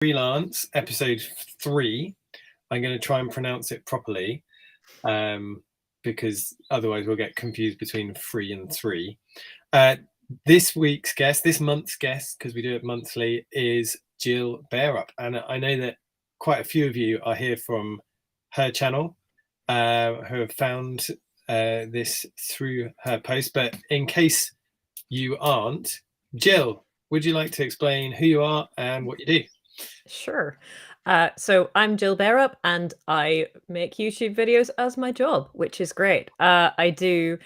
Freelance, episode 3. I'm going to try and pronounce it properly because otherwise we'll get confused between 3 and 3. This month's guest, because we do it monthly, is Jill Bearup. And I know that quite a few of you are here from her channel who have found this through her post. But in case you aren't, Jill, would you like to explain who you are and what you do? Sure. So I'm Jill Bearup, and I make YouTube videos as my job, which is great. I do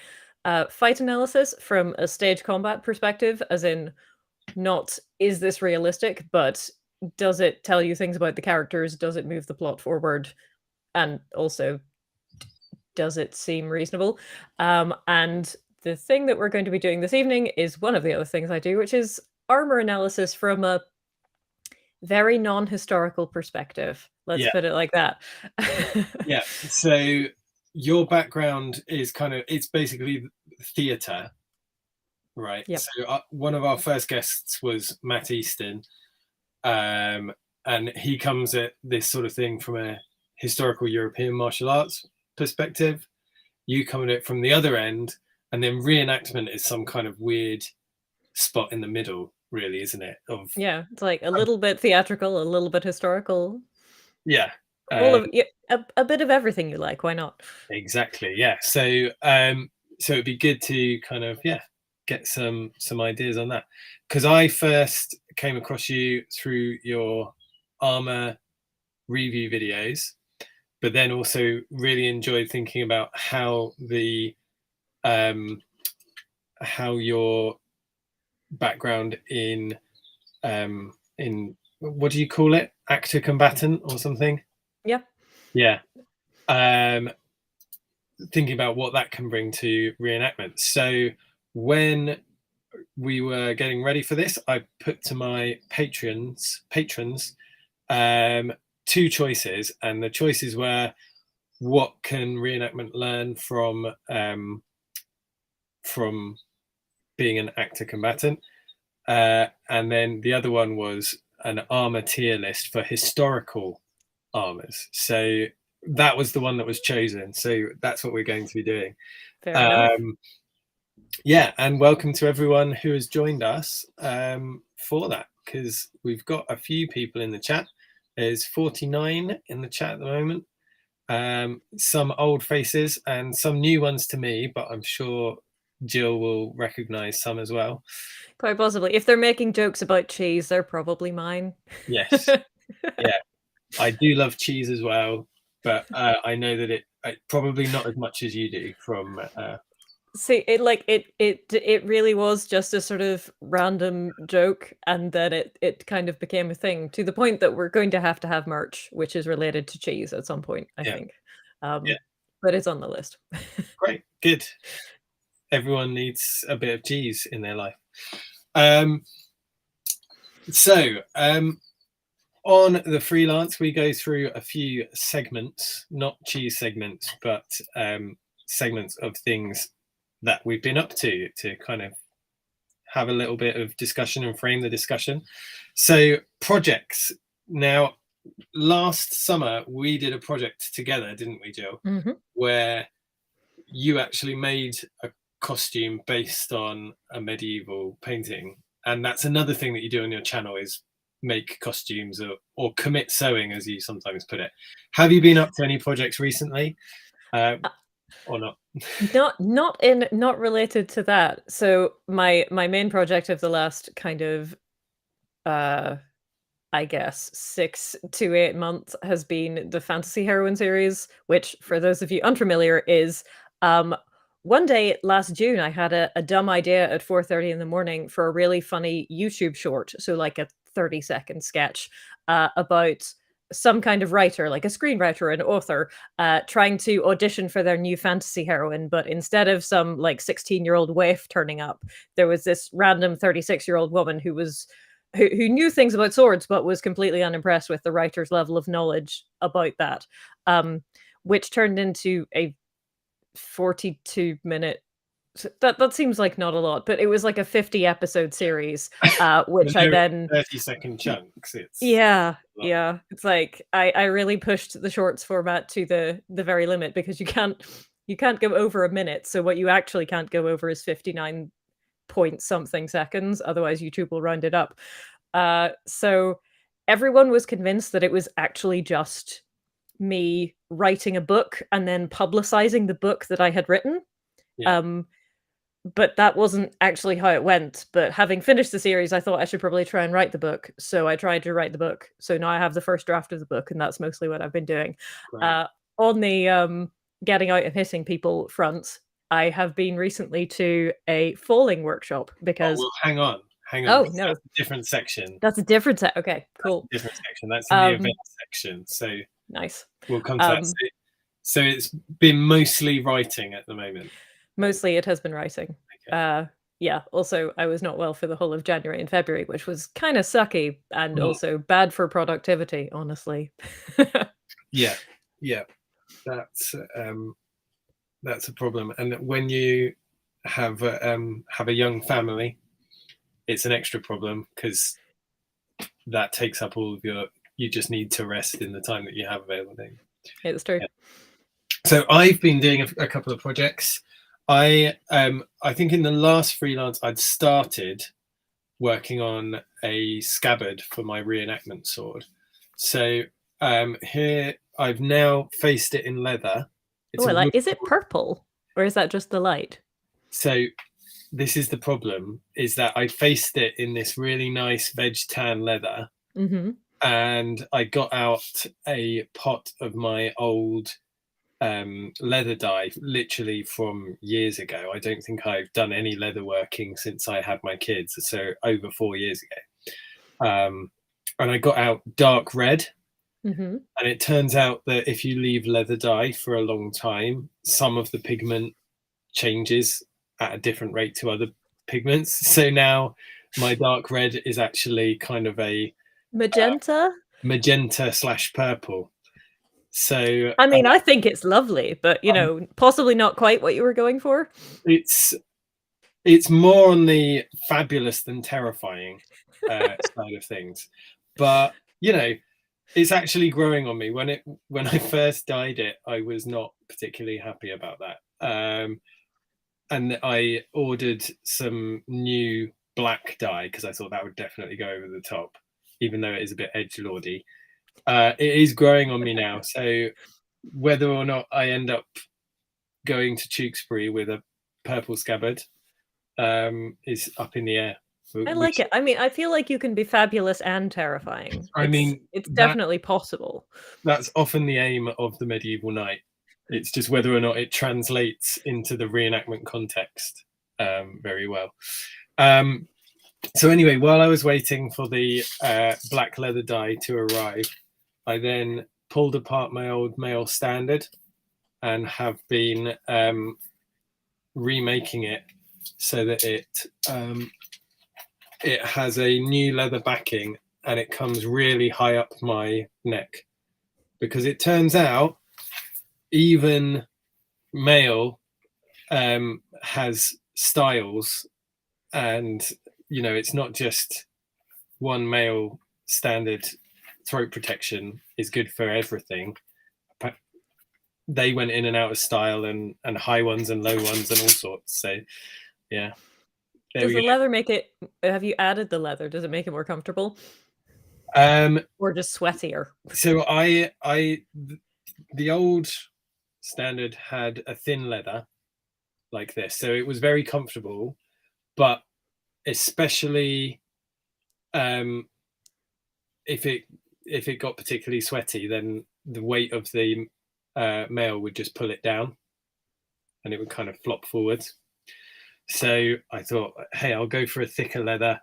fight analysis from a stage combat perspective, as in not is this realistic, but does it tell you things about the characters? Does it move the plot forward? And also, does it seem reasonable? And the thing that we're going to be doing this evening is one of the other things I do, which is armor analysis from a very non-historical perspective. Let's put it like that. Yeah. So your background is it's basically theatre, right? Yep. So one of our first guests was Matt Easton, and he comes at this sort of thing from a historical European martial arts perspective. You come at it from the other end, and then reenactment is some kind of weird spot in the middle, really, isn't it? Yeah, it's like a little bit theatrical, a little bit historical. Yeah. All of a bit of everything you like. Why not? Exactly. Yeah. So so it'd be good to kind of get some ideas on that, because I first came across you through your Armour review videos, but then also really enjoyed thinking about how your background in what do you call it, actor combatant or something? Yeah. Thinking about what that can bring to reenactment. So when we were getting ready for this, I put to my patrons 2 choices, and the choices were, what can reenactment learn from being an actor combatant, and then the other one was an armor tier list for historical armors. So that was the one that was chosen. So that's what we're going to be doing. Fair enough. Yeah, and welcome to everyone who has joined us for that, because we've got a few people in the chat. There's 49 in the chat at the moment. Some old faces and some new ones to me, but I'm sure Jill will recognize some as well. Quite possibly. If they're making jokes about cheese, they're probably mine. Yes. Yeah. I do love cheese as well, but I know that it probably not as much as you do from See, it really was just a sort of random joke, and then it kind of became a thing, to the point that we're going to have merch which is related to cheese at some point, I think. But it's on the list. Great, good. Everyone needs a bit of cheese in their life. On the freelance, we go through a few segments, not cheese segments, but segments of things that we've been up to kind of have a little bit of discussion and frame the discussion. So projects. Now, last summer, we did a project together, didn't we, Jill? Mm-hmm. Where you actually made a costume based on a medieval painting. And that's another thing that you do on your channel, is make costumes or commit sewing, as you sometimes put it. Have you been up to any projects recently or not? Not related to that. So my main project of the last kind of I guess 6 to 8 months has been the Fantasy Heroine series, which, for those of you unfamiliar, is one day last June, I had a dumb idea at 4:30 in the morning for a really funny YouTube short, so like a 30-second sketch about some kind of writer, like a screenwriter, an author, trying to audition for their new fantasy heroine, but instead of some like 16-year-old waif turning up, there was this random 36-year-old woman who knew things about swords, but was completely unimpressed with the writer's level of knowledge about that, which turned into a 42-minute So that seems like not a lot, but it was like a 50 episode series, When which I they're then 30-second chunks, it's yeah, a lot. yeah. It's like I really pushed the shorts format to the very limit because you can't go over a minute. So what you actually can't go over is 59 point something seconds. Otherwise, YouTube will round it up. So everyone was convinced that it was actually just me writing a book and then publicizing the book that I had written. Yeah. Um, but that wasn't actually how it went. But having finished the series, I thought I should probably try and write the book. So I tried to write the book. So now I have the first draft of the book, and that's mostly what I've been doing. Great. On the getting out and hitting people front, I have been recently to a falling workshop Oh, because well, hang on, oh because no, that's a different section. that's a different set. Okay, That's cool. a different section. That's in the Um, event section. So nice. we'll come to that. Um, So it's been mostly writing at the moment. Mostly it has been writing. Okay. Yeah, also I was not well for the whole of January and February, which was kind of sucky and Mm. also bad for productivity, honestly. Yeah, yeah, that's a problem. And when you have a young family, it's an extra problem because that takes up all of your. You just need to rest in the time that you have available. It's true. Yeah. So I've been doing a couple of projects. I think in the last freelance I'd started working on a scabbard for my reenactment sword. So here I've now faced it in leather. It's Oh, I a like. wood Is it sword. purple or is that just the light? So this is the problem: is that I faced it in this really nice veg tan leather, Mm-hmm. and I got out a pot of my old leather dye literally from years ago. I don't think I've done any leather working since I had my kids, so over 4 years ago. And I got out dark red. Mm-hmm. And it turns out that if you leave leather dye for a long time, some of the pigment changes at a different rate to other pigments. So now my dark red is actually kind of a Magenta? magenta slash purple. So I mean, I think it's lovely, but um, possibly not quite what you were going for. it's it's more on the fabulous than terrifying side of things, but it's actually growing on me. When I first dyed it, I was not particularly happy about that, and I ordered some new black dye because I thought that would definitely go over the top, even though it is a bit edgelordy. It is growing on me now, so whether or not I end up going to Tewkesbury with a purple scabbard is up in the air. I like Which it. I mean, I feel like you can be fabulous and terrifying. I mean, It's definitely possible. that's often the aim of the medieval knight. It's just whether or not it translates into the reenactment context very well. So anyway, while I was waiting for the black leather dye to arrive, I then pulled apart my old male standard and have been remaking it so that it has a new leather backing and it comes really high up my neck, because it turns out even male has styles, and it's not just one male standard throat protection is good for everything. They went in and out of style, and high ones and low ones and all sorts. So yeah, there Does we the go. leather make it have you added the leather? Does it make it more comfortable or just sweatier? So the old standard had a thin leather like this, so it was very comfortable, but especially if it got particularly sweaty, then the weight of the male would just pull it down and it would kind of flop forwards. So I thought, hey, I'll go for a thicker leather,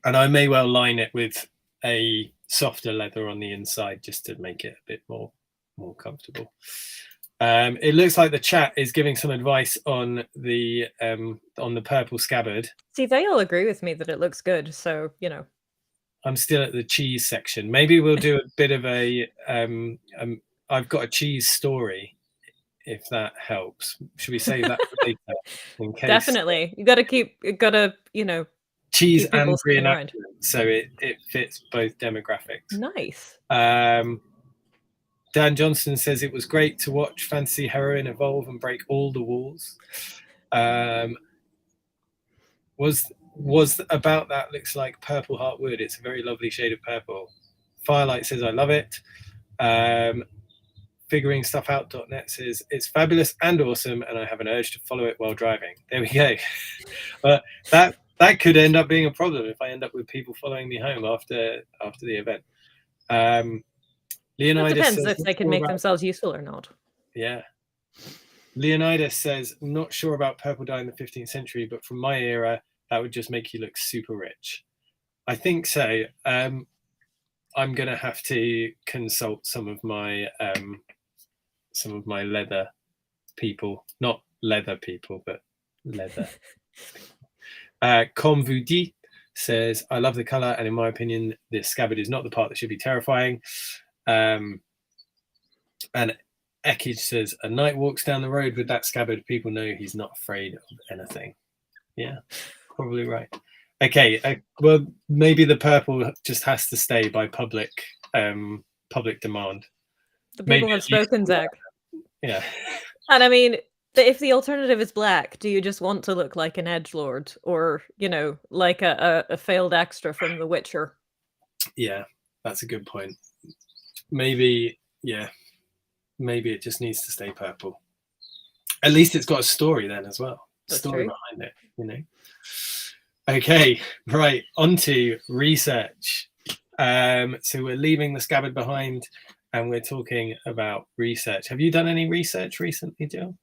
and I may well line it with a softer leather on the inside just to make it a bit more comfortable. It looks like the chat is giving some advice on the purple scabbard. See, they all agree with me that it looks good, so I'm still at the cheese section. Maybe we'll do a bit of a I've got a cheese story if that helps. Should we save that for later in case? Definitely. You gotta, Cheese keep and people sticking around. reenactment, so it fits both demographics. Nice. Dan Johnson says it was great to watch fantasy heroine evolve and break all the walls. Was about that looks like purple heartwood. It's a very lovely shade of purple. Firelight says I love it. Figuringstuffout.net says it's fabulous and awesome, and I have an urge to follow it while driving. There we go. But that could end up being a problem if I end up with people following me home after the event. Leonidas It depends if they can make themselves useful or not. Yeah. Leonidas says, not sure about purple dye in the 15th century, but from my era, that would just make you look super rich. I think so. I'm going to have to consult some of my leather people, not leather people, but leather. Comme vous dit says, I love the color, and in my opinion, this scabbard is not the part that should be terrifying. And Ekage says, a knight walks down the road with that scabbard, people know he's not afraid of anything. Yeah, probably right. Okay, well, maybe the purple just has to stay by public demand. The people have spoken, Zach. Yeah. And I mean, if the alternative is black, do you just want to look like an edgelord, or like a failed extra from The Witcher? Yeah, that's a good point. Maybe it just needs to stay purple. At least it's got a story then as well. That's story true. Behind it, Okay, right, on to research. So we're leaving the scabbard behind and we're talking about research. Have you done any research recently, Jill?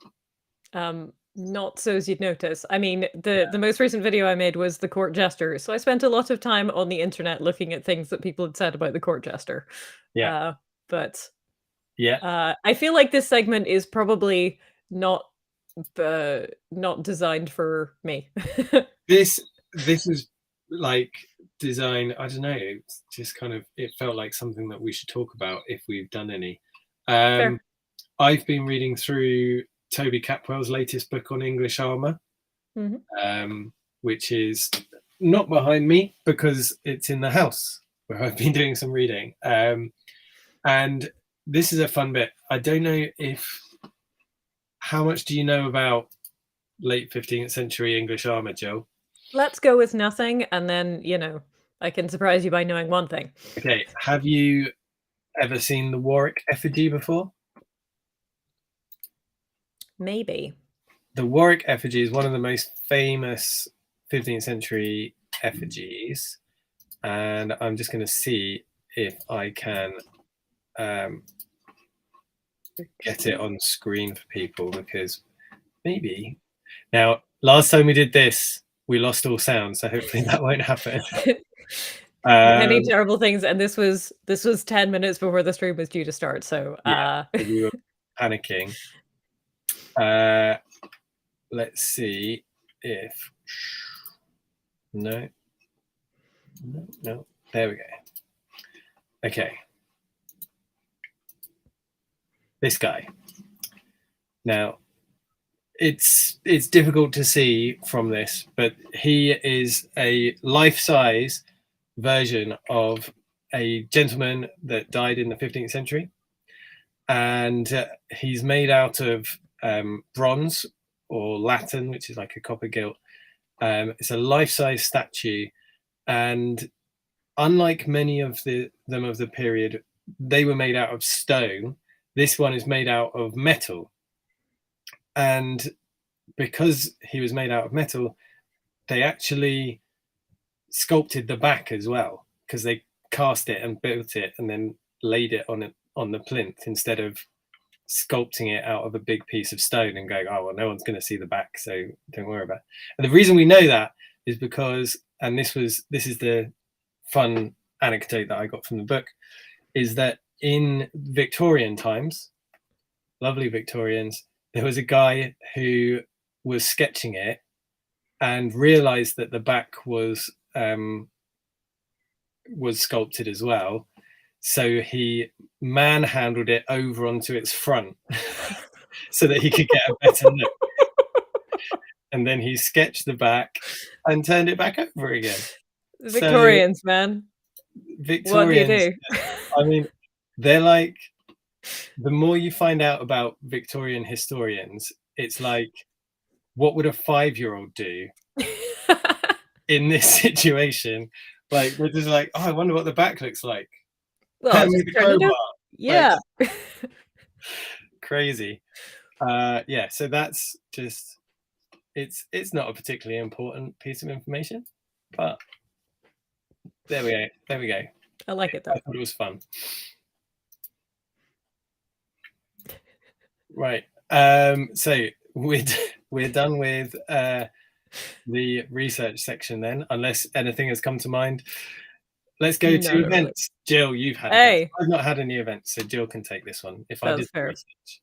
Not so as you'd notice. I mean, the most recent video I made was the court jester, so I spent a lot of time on the internet looking at things that people had said about the court jester. Yeah. But yeah, I feel like this segment is probably not designed for me. This is like design. I don't know. It's just kind of, it felt like something that we should talk about if we've done any. I've been reading through Toby Capwell's latest book on English armor, which is not behind me because it's in the house where I've been doing some reading. And this is a fun bit. I don't know how much do you know about late 15th century English armor, Joe? Let's go with nothing, and then, I can surprise you by knowing one thing. Okay, have you ever seen the Warwick effigy before? Maybe. The Warwick effigy is one of the most famous 15th century effigies, and I'm just going to see if I can get it on screen for people, because maybe now last time we did this we lost all sound, so hopefully that won't happen. Many terrible things, and this was 10 minutes before the stream was due to start, so we were panicking. Let's see if no, there we go. Okay, this guy. Now it's difficult to see from this, but he is a life-size version of a gentleman that died in the 15th century, and he's made out of bronze or latten, which is like a copper gilt. It's a life-size statue, and unlike many of them of the period, they were made out of stone. This one is made out of metal. And because he was made out of metal, they actually sculpted the back as well, because they cast it and built it and then laid it on the plinth instead of sculpting it out of a big piece of stone and going, oh, well, no one's going to see the back, so don't worry about it. And the reason we know that is because, and this is the fun anecdote that I got from the book, is that in Victorian times, lovely Victorians, there was a guy who was sketching it and realized that the back was sculpted as well. So he manhandled it over onto its front so that he could get a better look. And then he sketched the back and turned it back over again. The So Victorians, man. What do you Victorians, do? I mean, they're like, the more you find out about Victorian historians, it's like, what would a 5-year-old do in this situation? Like, they're just like, oh, I wonder what the back looks like. Well, Hand just me the turn it crowbar. up. Like, Yeah. crazy. Yeah, so that's just, it's not a particularly important piece of information, but there we go. There we go. I like it I though. thought it was fun. Right. So we're done with the research section then, unless anything has come to mind. Let's go No, to not really. events. Jill, you've had Hey. events. I've not had any events, so Jill can take this one. If I That's did the fair. research.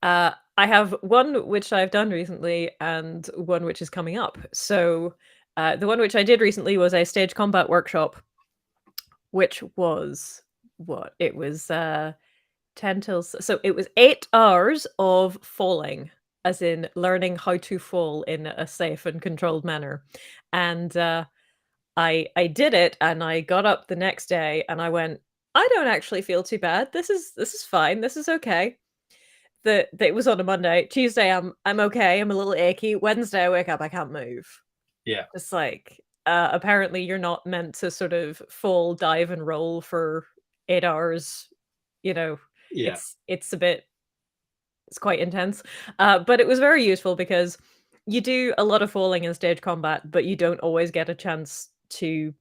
Yeah. I have one which I've done recently and one which is coming up. So, the one which I did recently was a stage combat workshop, which was what? It was 10 till so it was 8 hours of falling, as in learning how to fall in a safe and controlled manner. And I did it and I got up the next day and I went, I don't actually feel too bad. This is fine. This is okay. It was on a Monday. Tuesday, I'm okay. I'm a little achy. Wednesday, I wake up, I can't move. Yeah. It's like apparently you're not meant to sort of fall, dive, and roll for 8 hours. You know, Yeah. it's a bit it's quite intense. But it was very useful because you do a lot of falling in stage combat, but you don't always get a chance to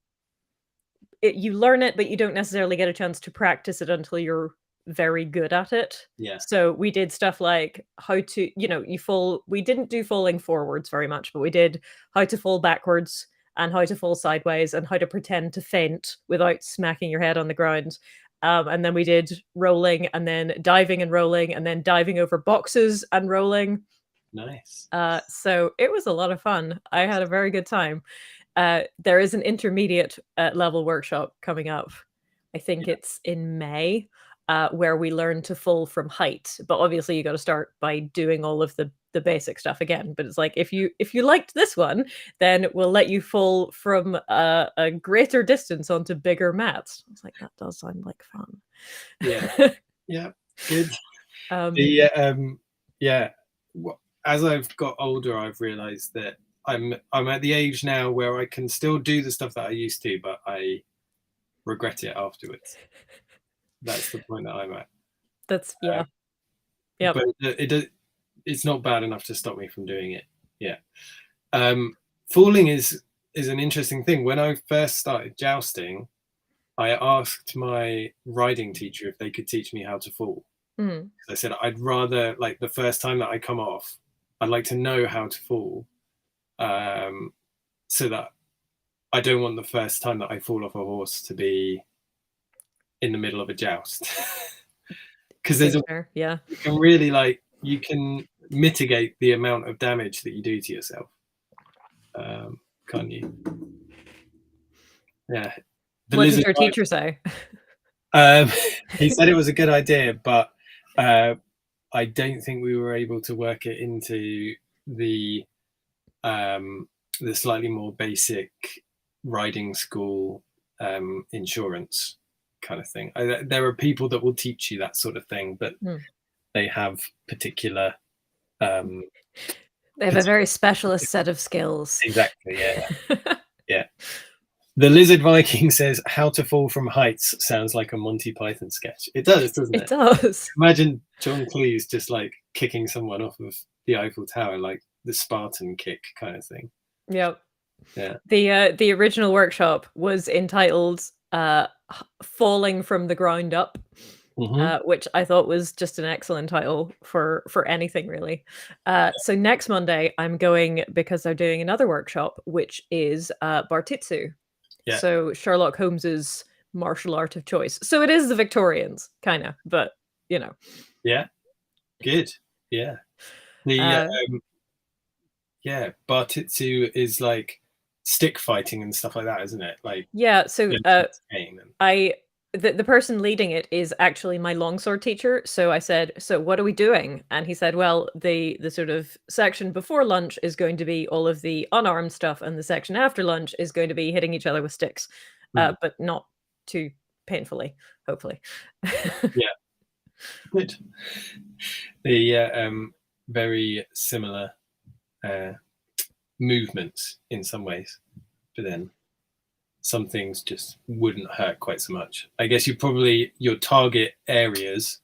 you learn it, but you don't necessarily get a chance to practice it until you're very good at it. Yeah. So we did stuff like how to, you fall. We didn't do falling forwards very much, but we did how to fall backwards and how to fall sideways and how to pretend to faint without smacking your head on the ground. And then we did rolling and then diving and rolling and then diving over boxes and rolling. Nice. So it was a lot of fun. I had a very good time. There is an intermediate level workshop coming up. I think it's in May, where we learn to fall from height. But obviously, you got to start by doing all of the basic stuff again. But it's like if you liked this one, then we'll let you fall from a greater distance onto bigger mats. It's like that does sound like fun. Yeah. Yeah. Good. Yeah. As I've got older, I've realized that I'm at the age now where I can still do the stuff that I used to, but I regret it afterwards. That's the point that I'm at. That's yeah. Yeah. But it's not bad enough to stop me from doing it. Yeah. Falling is an interesting thing. When I first started jousting, I asked my riding teacher if they could teach me how to fall. Mm. I said I'd rather, like, the first time that I come off, I'd like to know how to fall, so that I don't want the first time that I fall off a horse to be in the middle of a joust. Because yeah, you can really you can mitigate the amount of damage that you do to yourself, can't you? Yeah. What did your teacher say? He said it was a good idea, but I don't think we were able to work it into the slightly more basic riding school insurance kind of thing. There are people that will teach you that sort of thing, but they have particular they have a very specialist set of skills. Exactly. Yeah. The Lizard Viking says, how to fall from heights sounds like a Monty Python sketch. It does, doesn't it? It does. Imagine John Cleese just like kicking someone off of the Eiffel Tower, like the Spartan kick kind of thing. Yep. Yeah. The original workshop was entitled Falling from the Ground Up, which I thought was just an excellent title for anything, really. So next Monday, I'm going because they're doing another workshop, which is Bartitsu. Yeah. So Sherlock Holmes's martial art of choice. So it is the Victorians, kind of, but Yeah. Good. Yeah. The Bartitsu is like stick fighting and stuff like that, isn't it? Like yeah. So the person leading it is actually my longsword teacher. So I said, "So what are we doing?" And he said, "Well, the sort of section before lunch is going to be all of the unarmed stuff, and the section after lunch is going to be hitting each other with sticks, Hmm. but not too painfully, hopefully." Yeah, good. The very similar uh, movements in some ways, but then some things just wouldn't hurt quite so much. I guess your target areas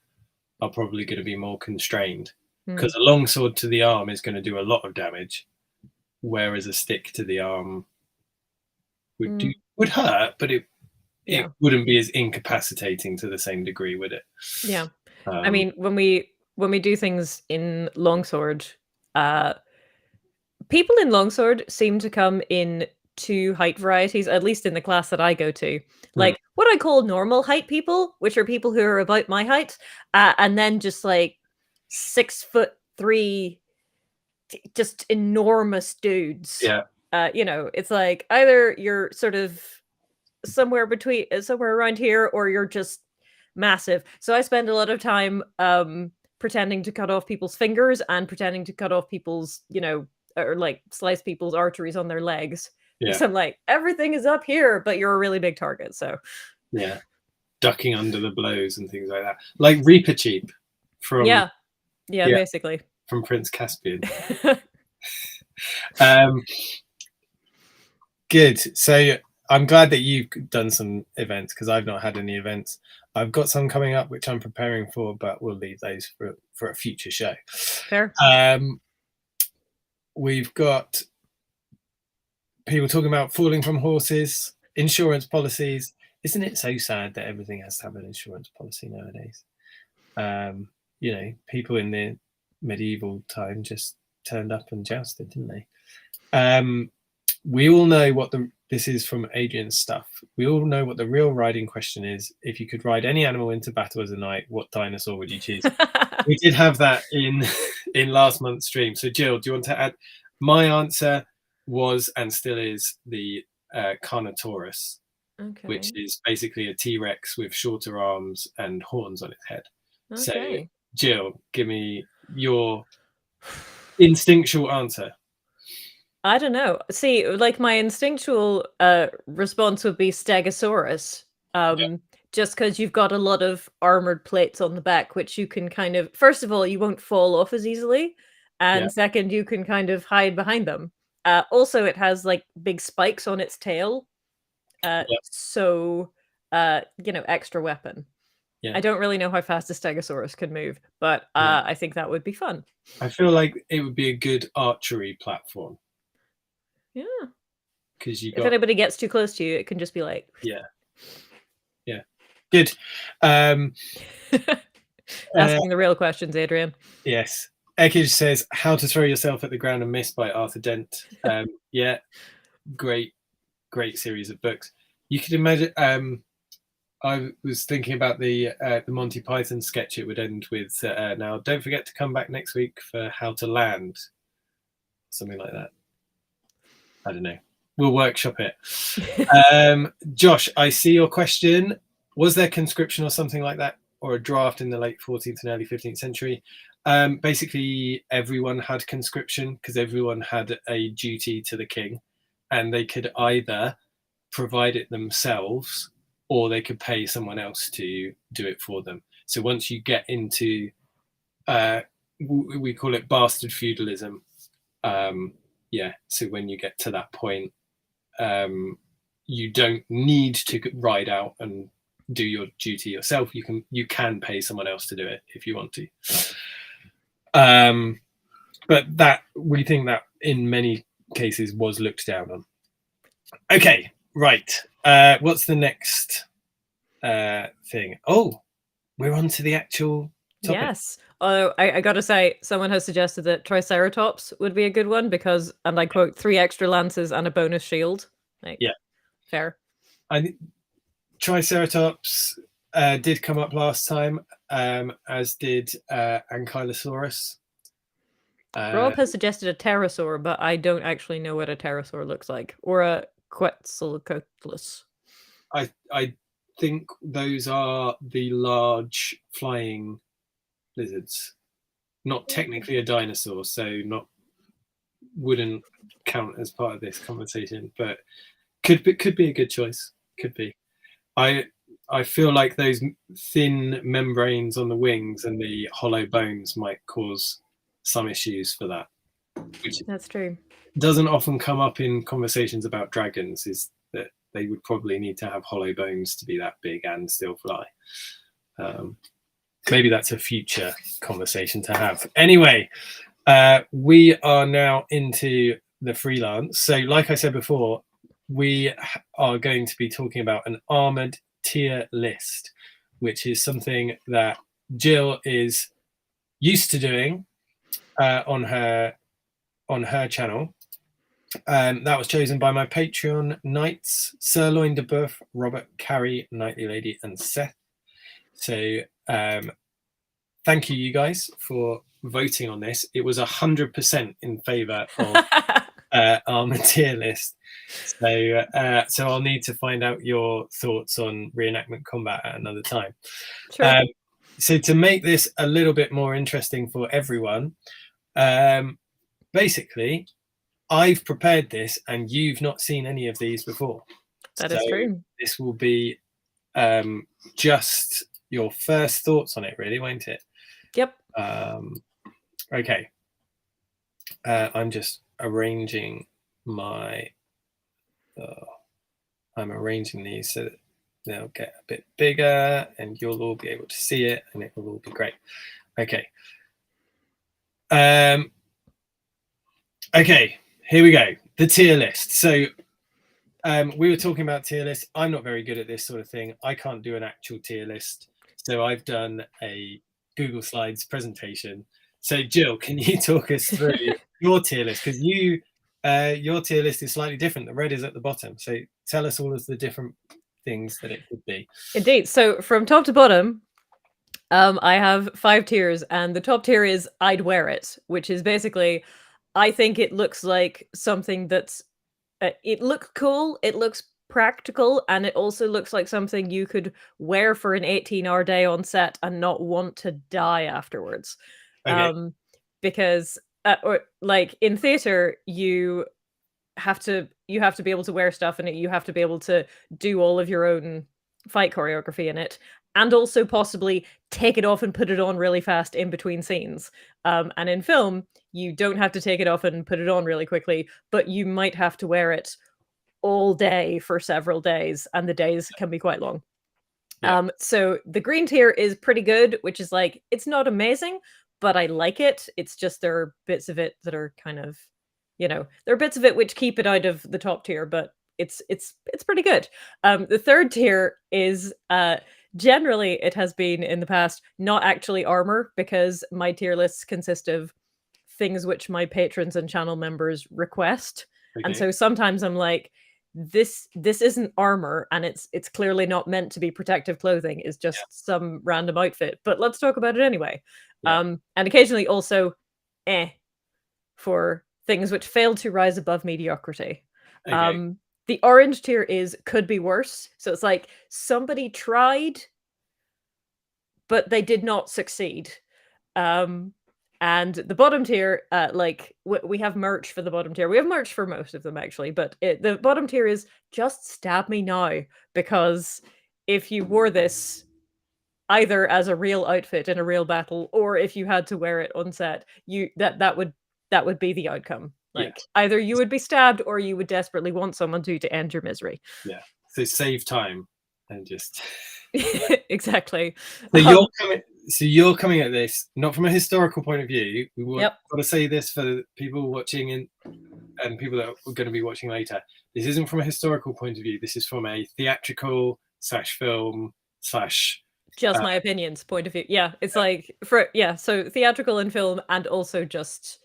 are probably going to be more constrained Hmm. because a longsword to the arm is going to do a lot of damage, whereas a stick to the arm Mm, would hurt, but it yeah, wouldn't be as incapacitating to the same degree, would it? yeah. I Um, mean, when we do things in longsword, uh, people in longsword seem to come in two height varieties, at least in the class that I go to. hmm, Like what I call normal height people, which are people who are about my height, and then just like 6'3", just enormous dudes. yeah, It's like either you're sort of somewhere around here, or you're just massive. So I spend a lot of time pretending to cut off people's fingers and pretending to cut off people's, or like slice people's arteries on their legs. yeah, Because I'm like, everything is up here, but you're a really big target. So yeah. Ducking under the blows and things like that, like Reaper Cheap from yeah, yeah, yeah basically. from Prince Caspian. Um, Good. So I'm glad that you've done some events because I've not had any events. I've got some coming up which I'm preparing for, but we'll leave those for a future show. Fair. Um, we've got people talking about falling from horses, insurance policies. Isn't it so sad that everything has to have an insurance policy nowadays? People in the medieval time just turned up and jousted, didn't they? We all know this is from Adrian's stuff. We all know what the real riding question is. If you could ride any animal into battle as a knight, what dinosaur would you choose? We did have that in in last month's stream. So Jill, do you want to add? My answer was and still is the Carnotaurus, which Okay. is basically a T-Rex with shorter arms and horns on its head. So Okay. Jill, give me your instinctual answer. I don't know. See, like my instinctual response would be Stegosaurus. Yeah, Um, just because you've got a lot of armored plates on the back, which you can kind of first of all, you won't fall off as easily, yeah, and second, you can kind of hide behind them. Also, it has like big spikes on its tail, yeah, so extra weapon. yeah. I don't really know how fast a Stegosaurus could move, but Yeah. I think that would be fun. I feel like it would be a good archery platform Yeah. because you If got anybody gets too close to you, it can just be like yeah, yeah, good. Um, uh, asking the real questions, Adrian. yes, Ekage says how to throw yourself at the ground and miss by Arthur Dent. Yeah, great, great series of books. You could imagine. I was thinking about the Monty Python sketch. It would end with now. Don't forget to come back next week for how to land, something like that. I don't know. We'll workshop it. Josh, I see your question. Was there conscription or something like that, or a draft in the late 14th and early 15th century? Basically, everyone had conscription because everyone had a duty to the king, and they could either provide it themselves or they could pay someone else to do it for them. So once you get into, we call it bastard feudalism. Yeah, so when you get to that point, you don't need to ride out and do your duty yourself. You can pay someone else to do it if you want to. But that we think that in many cases was looked down on. Okay, right. What's the next thing? Oh, we're on to the actual topic. Yes. Although I gotta say, someone has suggested that Triceratops would be a good one because, and I quote, 3 extra lances and a bonus shield. Like, Yeah, fair. I think Triceratops did come up last time, as did Ankylosaurus. Rob has suggested a pterosaur, but I don't actually know what a pterosaur looks like, or a Quetzalcoatlus. I think those are the large flying lizards. Not technically a dinosaur, so wouldn't count as part of this conversation, but could be a good choice. Could be. I feel like those thin membranes on the wings and the hollow bones might cause some issues for that, which That's true. doesn't often come up in conversations about dragons, is that they would probably need to have hollow bones to be that big and still fly. Maybe that's a future conversation to have. Anyway, we are now into the freelance. So like I said before, we are going to be talking about an armored tier list, which is something that Jill is used to doing on her channel. That was chosen by my Patreon knights, Sirloin de Boeuf, Robert, Carrie, Knightly Lady, and Seth. So thank you guys for voting on this. It was 100% in favor of our tier list. So I'll need to find out your thoughts on reenactment combat at another time. Sure. So to make this a little bit more interesting for everyone, basically, I've prepared this and you've not seen any of these before. That is true. This will be just your first thoughts on it, really, won't it? Yep. Okay. I'm just arranging my... I'm arranging these so that they'll get a bit bigger and you'll all be able to see it and it will all be great. Okay. Okay, here we go. The tier list. So we were talking about tier lists. I'm not very good at this sort of thing. I can't do an actual tier list. So I've done a Google Slides presentation. So Jill, can you talk us through your tier list? Because your tier list is slightly different. The red is at the bottom. So tell us all of the different things that it could be. Indeed. So from top to bottom, I have 5 tiers, and the top tier is I'd wear it, which is basically, I think it looks like something that's, it looks cool, it looks practical, and it also looks like something you could wear for an 18-hour day on set and not want to die afterwards. Okay. Because or like in theater, you have to be able to wear stuff in it. You have to be able to do all of your own fight choreography in it, and also possibly take it off and put it on really fast in between scenes. And in film, you don't have to take it off and put it on really quickly, but you might have to wear it all day for several days, and the days can be quite long. Yeah. So the green tier is pretty good, which is like, it's not amazing, but I like it. It's just there are bits of it that are kind of, there are bits of it which keep it out of the top tier, but it's pretty good. The third tier is generally, it has been in the past not actually armor, because my tier lists consist of things which my patrons and channel members request. Okay. And so sometimes I'm like, this isn't armor, and it's clearly not meant to be protective clothing. It's just some random outfit, but let's talk about it anyway. And occasionally also for things which fail to rise above mediocrity. Okay. The orange tier is could be worse. So it's like somebody tried, but they did not succeed. And the bottom tier, like we have merch for the bottom tier. We have merch for most of them, actually, but the bottom tier is just stab me now, because if you wore this either as a real outfit in a real battle, or if you had to wear it on set, that would be the outcome. Like either you would be stabbed, or you would desperately want someone to end your misery. Yeah. So save time and just exactly. So you're coming at this not from a historical point of view. We want to say this for people watching and people that are going to be watching later. This isn't from a historical point of view. This is from a theatrical / film / just my opinions point of view. Yeah, it's like so theatrical and film, and also just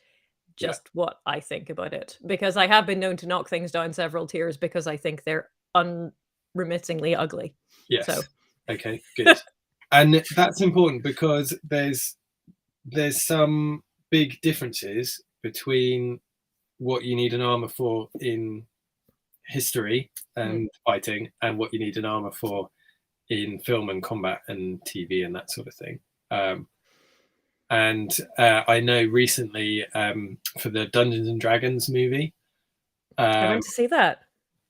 what I think about it, because I have been known to knock things down several tiers because I think they're unremittingly ugly. Yes. So. Okay, good. And that's important because there's some big differences between what you need an armor for in history and fighting, and what you need an armor for in film and combat and TV and that sort of thing. And I know recently for the Dungeons and Dragons movie. I went to see that.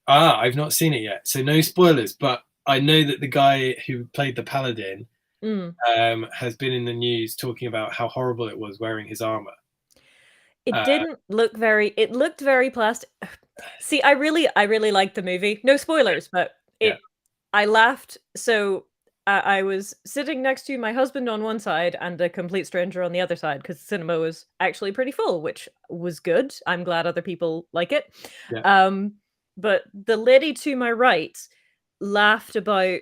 I've not seen it yet, so no spoilers. But I know that the guy who played the paladin has been in the news talking about how horrible it was wearing his armor. It didn't look very. It looked very plastic. See, I really liked the movie. No spoilers, but Yeah. I laughed. So I was sitting next to my husband on one side and a complete stranger on the other side because the cinema was actually pretty full, which was good. I'm glad other people like it. Yeah. But the lady to my right laughed about.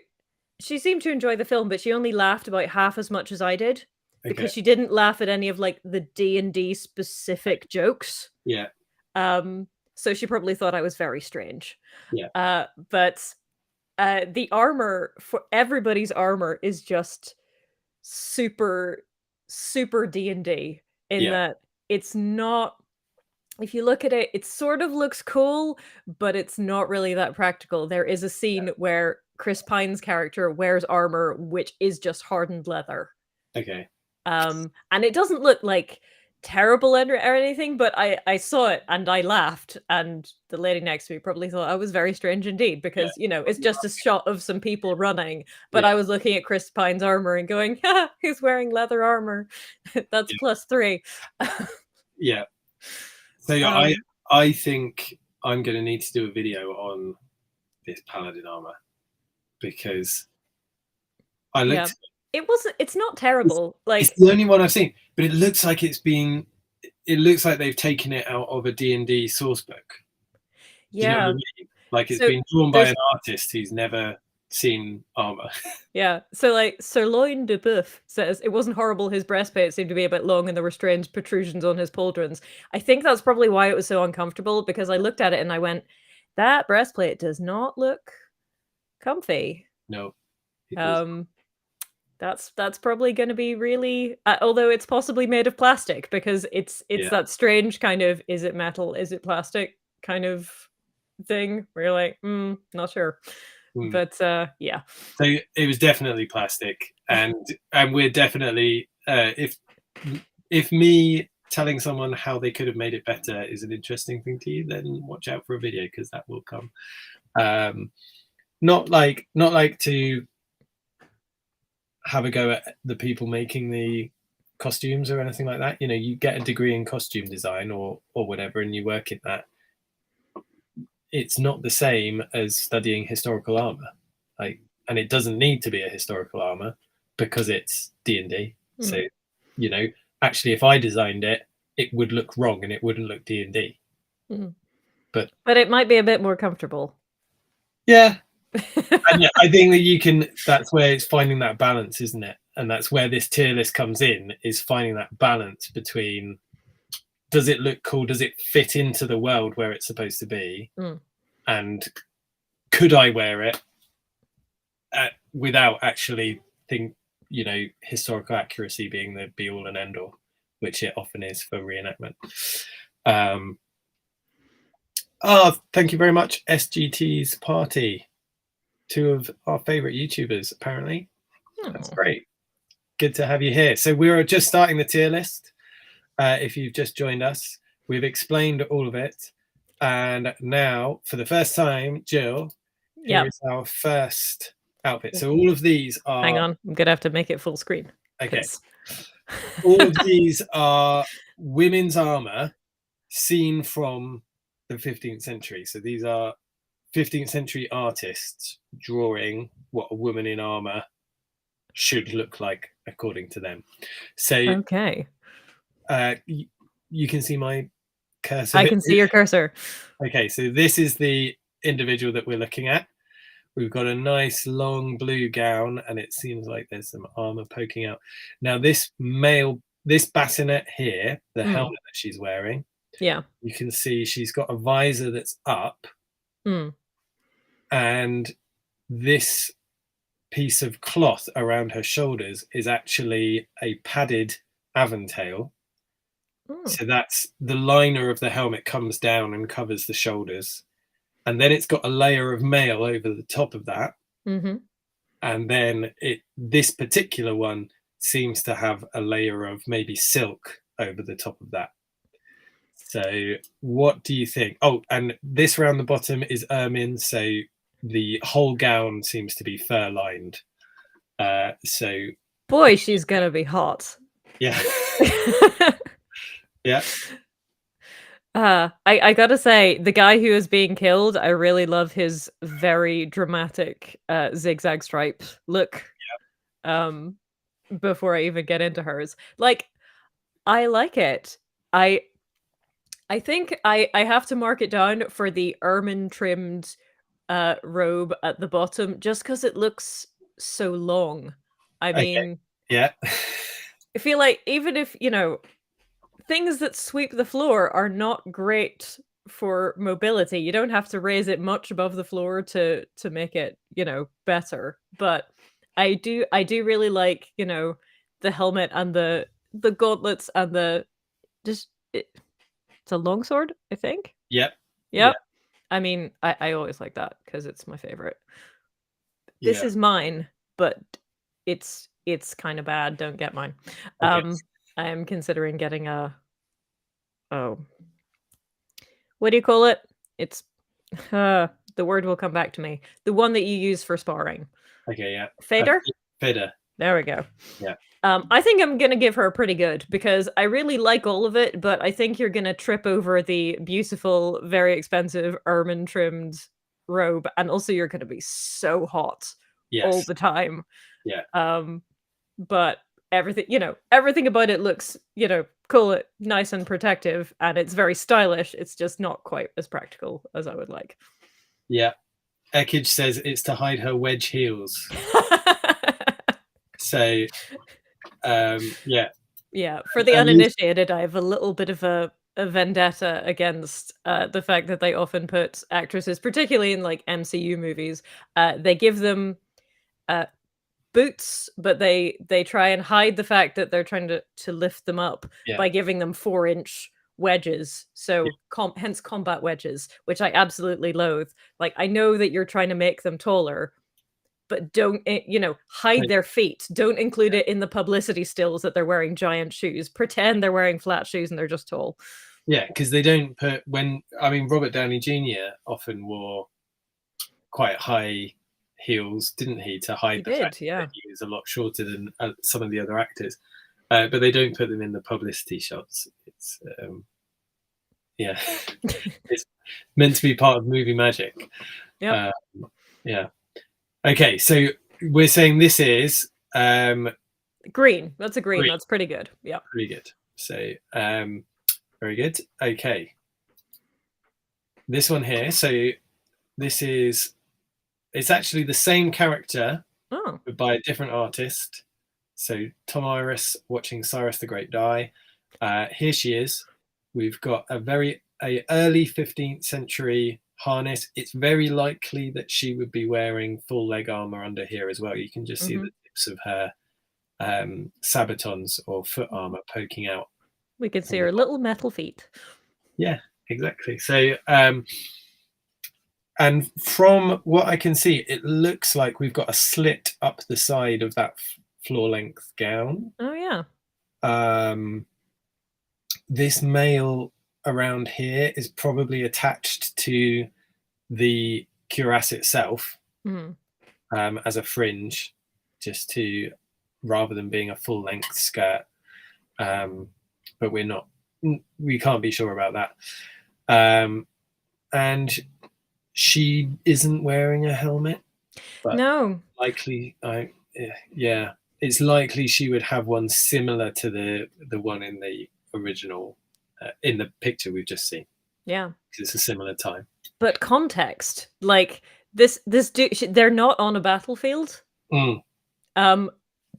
She seemed to enjoy the film, but she only laughed about half as much as I did because Okay. she didn't laugh at any of like the D&D specific jokes. Yeah. So she probably thought I was very strange. Yeah. But the armor for everybody's armor is just super super D&D in Yeah. that it's not, if you look at it, it sort of looks cool, but it's not really that practical. There is a scene where Chris Pine's character wears armor which is just hardened leather. Okay. And it doesn't look like terrible or anything, but I saw it and I laughed, and the lady next to me probably thought I was very strange indeed because Yeah. it's just a shot of some people running, but Yeah. I was looking at Chris Pine's armor and going, ha, he's wearing leather armor. That's Yeah. +3. Yeah. So I think I'm going to need to do a video on this paladin armor because I looked. Yeah. It's not terrible. It's Like, the only one I've seen, but it looks like it's been. It looks like they've taken it out of a D&D source book. Do you know what I yeah. mean? Like it's So been drawn by there's an artist who's never seen armor. Yeah, so like Sirloin de Boeuf says it wasn't horrible. His breastplate seemed to be a bit long, and there were strange protrusions on his pauldrons. I think that's probably why it was so uncomfortable because I looked at it and I went, "That breastplate does not look comfy." No. That's probably going to be really, although it's possibly made of plastic because it's Yeah. that strange kind of, is it metal, is it plastic kind of thing where you're like, not sure. But yeah. So it was definitely plastic, and we're definitely if me telling someone how they could have made it better is an interesting thing to you, then watch out for a video because that will come. Not like to have a go at the people making the costumes or anything like that. You get a degree in costume design or whatever, and you work in that. It's not the same as studying historical armor, and it doesn't need to be a historical armor because it's D&D. So, actually, if I designed it, it would look wrong and it wouldn't look D&D. But it might be a bit more comfortable. Yeah. And I think that that's where it's finding that balance, isn't it? And that's where this tier list comes in, is finding that balance between, does it look cool? Does it fit into the world where it's supposed to be? And could I wear it without actually historical accuracy being the be all and end all, which it often is for reenactment. Thank you very much, SGT's Party. 2 of our favorite YouTubers, apparently. That's great. Good to have you here. So we're just starting the tier list. If you've just joined us, we've explained all of it. And now, for the first time, Jill, here is our first outfit. So all of these are... Hang on, I'm going to have to make it full screen. Okay. All of these are women's armor seen from the 15th century. So these are 15th century artists drawing what a woman in armor should look like according to them. So okay, you can see my cursor. I can see your cursor. Okay, so this is the individual that we're looking at. We've got a nice long blue gown, and it seems like there's some armor poking out. Now this bassinet here, the helmet that she's wearing, you can see she's got a visor that's up. And this piece of cloth around her shoulders is actually a padded aventail. So that's the liner of the helmet comes down and covers the shoulders, and then it's got a layer of mail over the top of that. and then this particular one seems to have a layer of maybe silk over the top of that. So what do you think? Oh, and this round the bottom is ermine, so the whole gown seems to be fur lined. So Boy, she's gonna be hot. yeah. Yeah. I gotta say, the guy who is being killed, I really love his very dramatic zigzag stripe look. Um, before I even get into hers, like I like it. I I think I have to mark it down for the ermine trimmed robe at the bottom, just because it looks so long. I Okay. mean, Yeah. I feel like even if things that sweep the floor are not great for mobility. You don't have to raise it much above the floor to make it, better. But I do really like, the helmet and the gauntlets and the just it's a longsword, I think. Yep. Yeah. Yep. I mean, I always like that because it's my favorite. This Yeah. is mine, but it's kind of bad. Don't get mine. Okay. I am considering getting a oh what do you call it? It's the word will come back to me. The one that you use for sparring. Okay. Yeah. Fader? Fader. There we go. Yeah. I think I'm gonna give her a pretty good because I really like all of it, but I think you're gonna trip over the beautiful, very expensive ermine trimmed robe, and also you're gonna be so hot all Yes. the time. Yeah. But everything about it looks, cool, nice and protective, and it's very stylish. It's just not quite as practical as I would like. Yeah. Ekage says it's to hide her wedge heels. So, yeah. Yeah, for the At least, uninitiated, I have a little bit of a vendetta against the fact that they often put actresses, particularly in like MCU movies, they give them uh, boots, but they try and hide the fact that they're trying to lift them up yeah. by giving them 4-inch wedges. Yeah. So hence combat wedges, which I absolutely loathe. Like I know that you're trying to make them taller, but don't hide their feet. Don't include it in the publicity stills that they're wearing giant shoes. Pretend they're wearing flat shoes and they're just tall. Yeah, because they don't put Robert Downey Jr. often wore quite high heels, didn't he, to He hide the fact did, yeah. that he was a lot shorter than some of the other actors. But they don't put them in the publicity shots. It's yeah, it's meant to be part of movie magic. Yep. Yeah. Okay, so we're saying this is Green. That's a green. green. That's pretty good. Yeah. Pretty good. So very good. Okay. This one here. So this is it's actually the same character Oh. but by a different artist. So Tom Iris watching Cyrus the Great die. Here she is. We've got a early 15th century harness. It's very likely that she would be wearing full leg armor under here as well. You can just see the tips of her sabatons or foot armor poking out. We can see her little metal feet. Yeah, exactly. So and from what I can see, it looks like we've got a slit up the side of that floor length gown. Oh yeah. This mail around here is probably attached to the cuirass itself as a fringe, just to rather than being a full length skirt. But we can't be sure about that. And she isn't wearing a helmet, but no, likely, yeah, it's likely she would have one similar to the one in the original, in the picture we've just seen. Yeah, because it's a similar time. But context, like this they're not on a battlefield.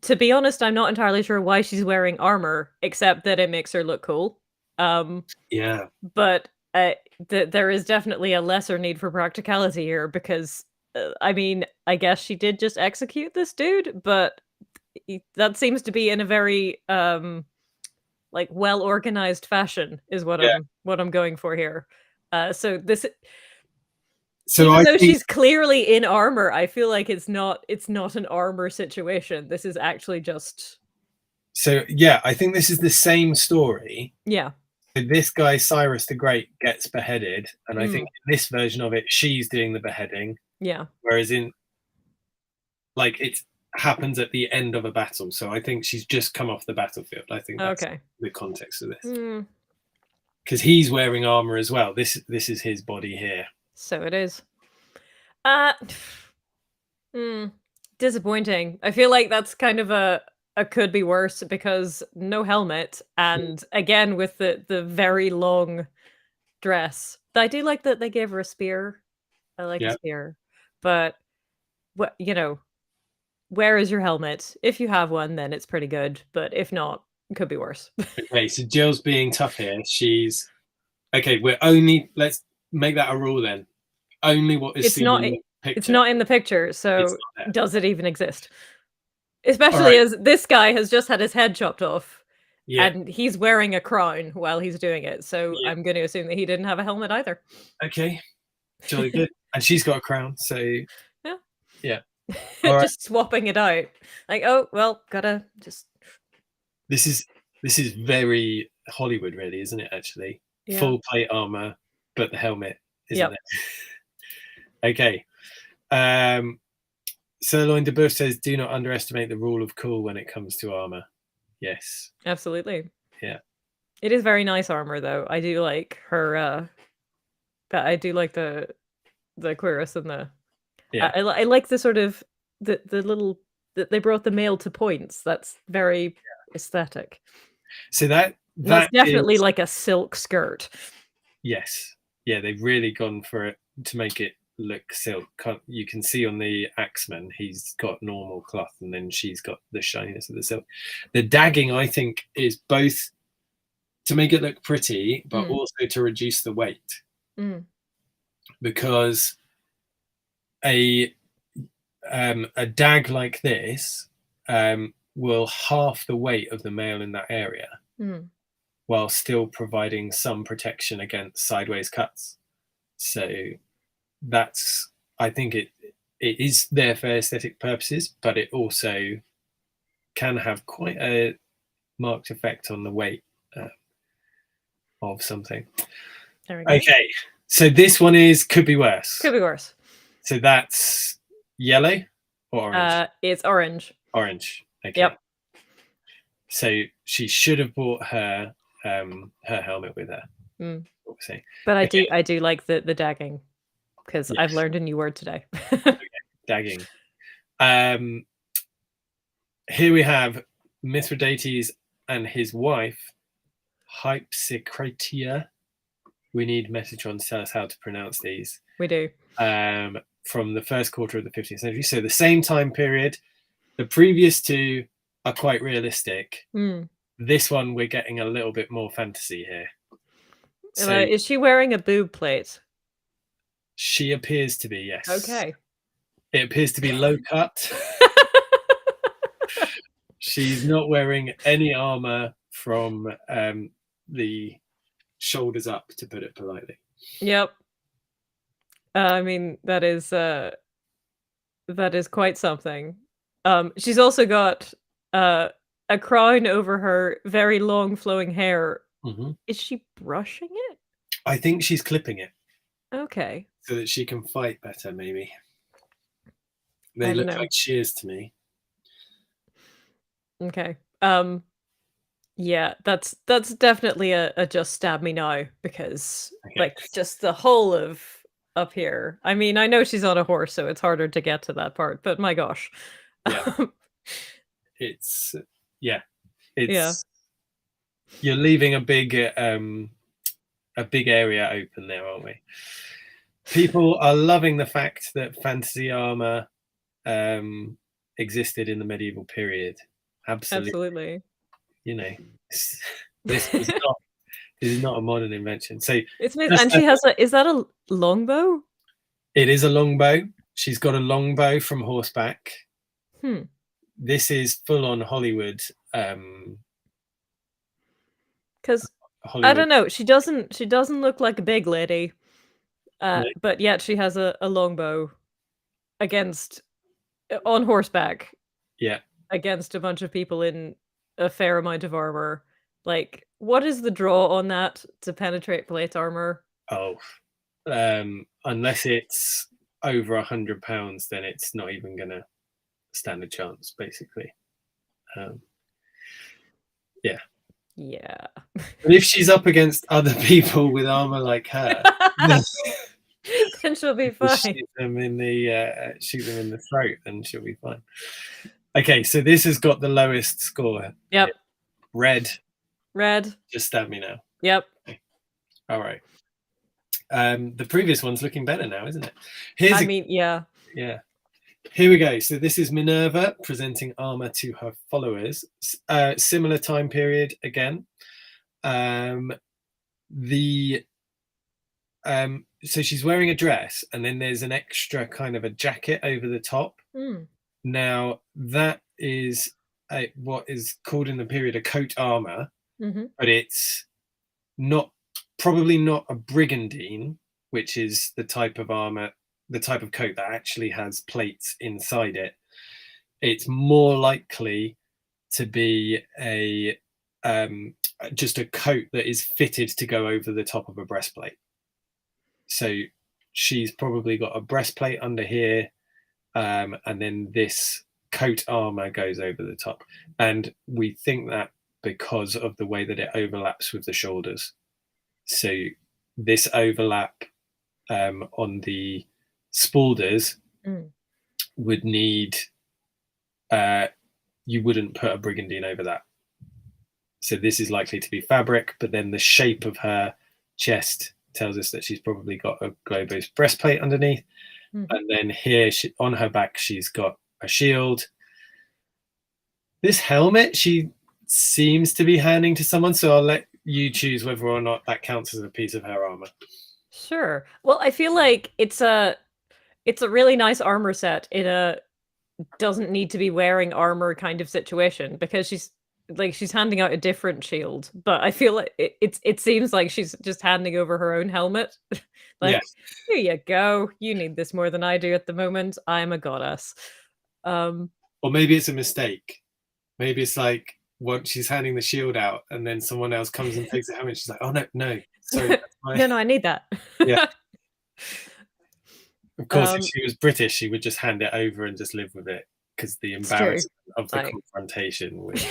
To be honest, I'm not entirely sure why she's wearing armor, except that it makes her look cool. Yeah. But there is definitely a lesser need for practicality here because, I mean, I guess she did just execute this dude, but that seems to be in a very like well organized fashion is what I'm going for here. So So Even I though think she's clearly in armor, I feel like it's not an armor situation. This is actually just so. Yeah, I think this is the same story. yeah. So this guy Cyrus the Great gets beheaded, and I think Mm, in this version of it, she's doing the beheading, yeah. whereas in like it happens at the end of a battle. So I think she's just come off the battlefield. I think that's Okay. the context of this, Mm, because he's wearing armor as well. This is his body here. so it is. Uh mm, disappointing. I feel like that's kind of a could be worse because no helmet and again with the very long dress. I do like that they gave her a spear. I like a Yeah. spear. But what where is your helmet? If you have one, then it's pretty good, but if not, it could be worse. Okay. So Jill's being tough here. She's okay. We're only let's make that a rule then. Only what is It's seen not in I the it's picture. not in the picture, It's so not there. does it even exist? All Especially right. as this guy has just had his head chopped off, Yeah. and he's wearing a crown while he's doing it, so Yeah. I'm gonna assume that he didn't have a helmet either. Okay. Jolly good. And she's got a crown. So Yeah. yeah. All right. Just swapping it out. Like, "Oh, well, gotta just" This is this is very Hollywood, really, isn't it? Actually, Yeah. full plate armor, but the helmet isn't Yep. there. Okay. Um, Sirloin de Boeuf says, "Do not underestimate the rule of cool when it comes to armor." Yes. Absolutely. Yeah. It is very nice armor, though. I do like her, but I do like the cuirass and the Yeah. I like the sort of the little that they brought the mail to points. That's very aesthetic. So that And that's that definitely is like a silk skirt. yes. Yeah, they've really gone for it to make it look silk. You can see on the Axeman, he's got normal cloth, and then she's got the shininess of the silk. The dagging, I think, is both to make it look pretty, but Mm, also to reduce the weight, mm, because a a dag like this will half the weight of the mail in that area mm. while still providing some protection against sideways cuts. So that's I think it is there for aesthetic purposes, but it also can have quite a marked effect on the weight of something. There we go. Okay, so this one is could be worse. Could be worse. So that's yellow or orange? It's orange. Orange. Okay. Yep. So she should have brought her her helmet with her. Mm. Obviously. But Okay. I do like the dagging because I've Yes. learned a new word today. Dagging. Here we have Mithridates and his wife, Hypsicratia. We need Metatron to tell us how to pronounce these. We do. From the first quarter of the 15th century. So the same time period. The previous two are quite realistic. Mm. This one, we're getting a little bit more fantasy here. So Is she wearing a boob plate? she appears to be, yes. Okay. It appears to be low cut. She's not wearing any armor from the shoulders up, to put it politely. Yep. I mean, that is quite something. She's also got, a crown over her very long flowing hair. Mm-hmm. Is she brushing it? I think she's clipping it Okay. so that she can fight better, maybe. I They don't look know. like shears to me. Okay. Yeah, that's definitely a just stab me now because, Okay. like, just the whole of up here. I mean, I know she's on a horse, so it's harder to get to that part, but my gosh. Yeah. It's yeah. Yeah. It's you're leaving a big area open there, aren't we? People are loving the fact that fantasy armor existed in the medieval period. Absolutely. Absolutely. You know, this is not a modern invention. So It's amazing, and she has a is that a longbow? it is a longbow. She's got a longbow from horseback. Hmm. This is full on Hollywood. 'Cause I Hollywood. don't know, she doesn't look like a big lady. No? But yet she has a longbow against on horseback Yeah. against a bunch of people in a fair amount of armor. Like, what is the draw on that to penetrate plate armor? Oh, unless it's over £100, then it's not even gonna stand a chance, basically. Yeah. Yeah. But if she's up against other people with armor like her, Then she'll be just fine. shoot them in the throat, and she'll be fine. Okay, so this has got the lowest score. Yep. Red. Red. Just stab me now. Yep. Okay. All right. The previous one's looking better now, isn't it? Yeah. Yeah. Here we go. So this is Minerva presenting armor to her followers. Similar time period again. So she's wearing a dress, and then there's an extra kind of a jacket over the top. Now that is what is called in the period a coat armor, but it's probably not a brigandine, which is the type of armor, the type of coat that actually has plates inside it. It's more likely to be just a coat that is fitted to go over the top of a breastplate. So she's probably got a breastplate under here, and then this coat armor goes over the top. And we think that because of the way that it overlaps with the shoulders. So this overlap on the spaulders would need, you wouldn't put a brigandine over that. So this is likely to be fabric, but then the shape of her chest tells us that she's probably got a globose breastplate underneath. And then here on her back, she's got a shield. This helmet, she seems to be handing to someone, so I'll let you choose whether or not that counts as a piece of her armor. Sure. Well, I feel like it's a really nice armor set in a doesn't need to be wearing armor kind of situation, because she's handing out a different shield, but I feel like it seems like she's just handing over her own helmet. Like, here you go. You need this more than I do at the moment. I'm a goddess. Or maybe it's a mistake. Maybe it's like once she's handing the shield out, and then someone else comes and takes the helmet. She's like, "Oh no, sorry, no, I need that." Yeah. Of course, if she was British, she would just hand it over and just live with it, because the embarrassment of the confrontation would.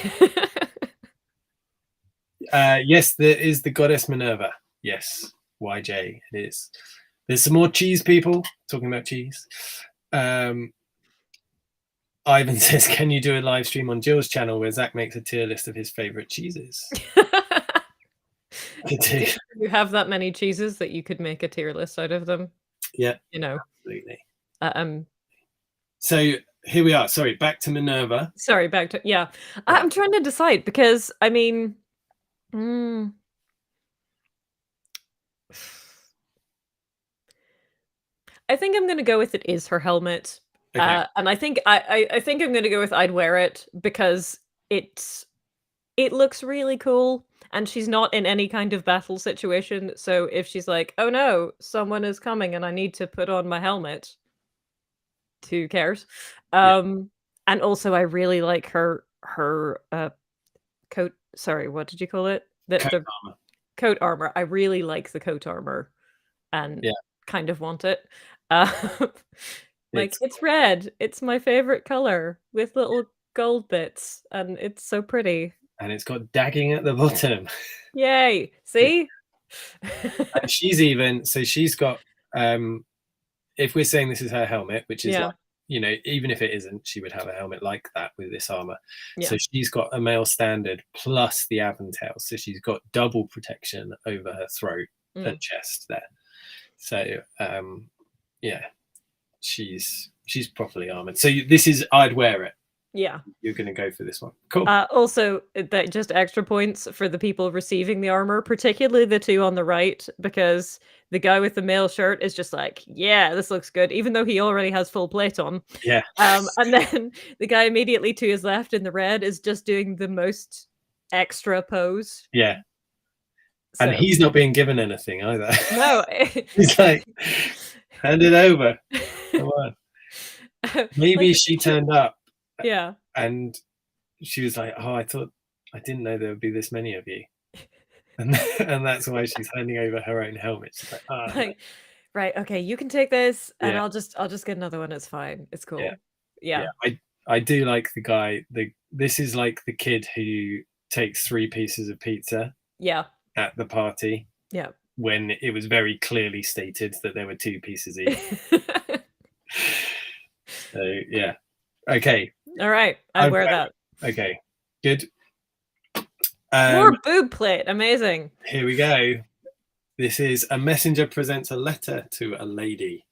Yes, there is the goddess Minerva. Yes, YJ, it is. There's some more cheese people talking about cheese. Ivan says, "Can you do a live stream on Jill's channel where Zach makes a tier list of his favorite cheeses?" Do you have that many cheeses that you could make a tier list out of them? Yeah, you know, absolutely. So here we are. Sorry, back to Minerva. Sorry, back to I'm trying to decide, because I mean, I think I'm gonna go with it is her helmet. Okay. And I think I think I'm gonna go with I'd wear it, because it looks really cool, and she's not in any kind of battle situation. So if she's like, "Oh no, someone is coming and I need to put on my helmet," who cares? And also I really like her coat. Sorry, what did you call it? The armor. Coat armor. I really like the coat armor, and kind of want it. Like, it's red. It's my favorite color with little gold bits, and it's so pretty. And it's got dagging at the bottom. Yay! See? And she's got, if we're saying this is her helmet, which is like, even if it isn't, she would have a helmet like that with this armor. So she's got a male standard plus the Aventail. So she's got double protection over her throat and chest there. So she's properly armored. So this is, I'd wear it. Yeah. You're going to go for this one. Cool. Also, that just extra points for the people receiving the armor, particularly the two on the right, because the guy with the male shirt is just like, yeah, this looks good, even though he already has full plate on. Yeah. And then the guy immediately to his left in the red is just doing the most extra pose. Yeah. And So he's not being given anything either. no. He's like, hand it over. Come on. Maybe she turned up yeah. and she was like, oh, I didn't know there would be this many of you. And that's why she's handing over her own helmet. She's like, oh, no. Like, right, okay, you can take this and Yeah, I'll just get another one. It's fine. It's yeah, cool. yeah. Yeah. I do like the guy. This is like the kid who takes 3 pieces of pizza Yeah. at the party Yeah. when it was very clearly stated that there were 2 pieces each. So yeah. Okay. All right. I'd wear that. Okay. Good. More boob plate. Amazing. Here we go. This is a messenger presents a letter to a lady.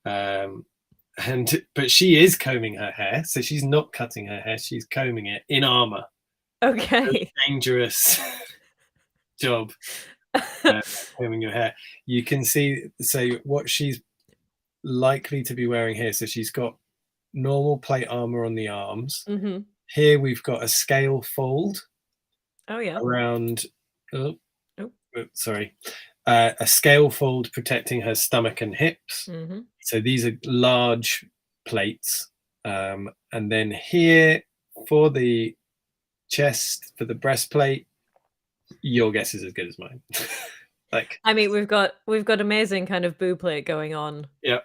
But she is combing her hair, so she's not cutting her hair, she's combing it in armor. Okay. Very dangerous job. Combing your hair. You can see, so what she's likely to be wearing here, so she's got normal plate armor on the arms. Mm-hmm. Here we've got a scale fold. Oh yeah. Around sorry, a scale fold protecting her stomach and hips. Mm-hmm. So these are large plates. And then here for the chest, for the breastplate, your guess is as good as mine. Like, I mean, we've got amazing kind of boob plate going on. yeah.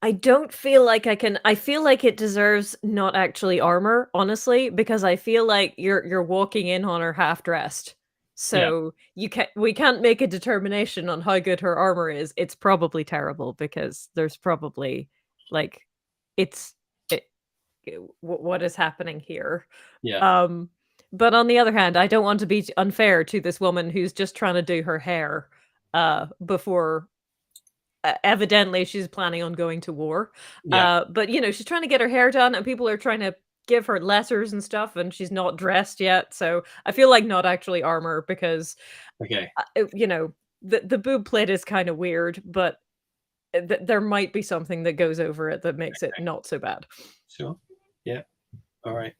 I don't feel like I feel like it deserves not actually armor, honestly, because I feel like you're walking in on her half dressed. So we can't make a determination on how good her armor is. It's probably terrible because there's probably like what is happening here. Yeah. But on the other hand, I don't want to be unfair to this woman who's just trying to do her hair before evidently she's planning on going to war. Yeah. But she's trying to get her hair done and people are trying to give her letters and stuff and she's not dressed yet. So I feel like not actually armor because Okay. The boob plate is kind of weird, but there might be something that goes over it that makes it not so bad. Sure. Yeah. All right.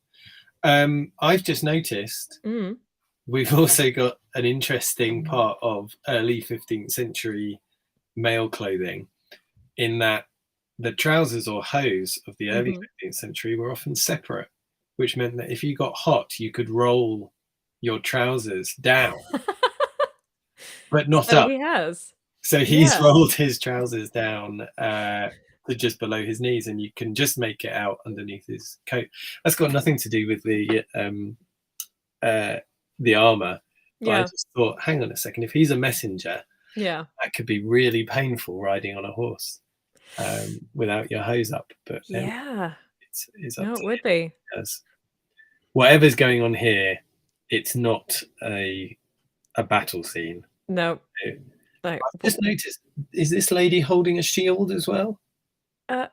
I've just noticed we've also got an interesting part of early 15th century male clothing in that the trousers or hose of the early 15th century were often separate, which meant that if you got hot, you could roll your trousers down, but not So up. he has. So he's rolled his trousers down to just below his knees, and you can just make it out underneath his coat. That's got nothing to do with the armor. But I just thought, hang on a second, if he's a messenger, that could be really painful riding on a horse without your hose up. But it's up to it would be. Because whatever's going on here, it's not a battle scene. No. I've just noticed, is this lady holding a shield as well? I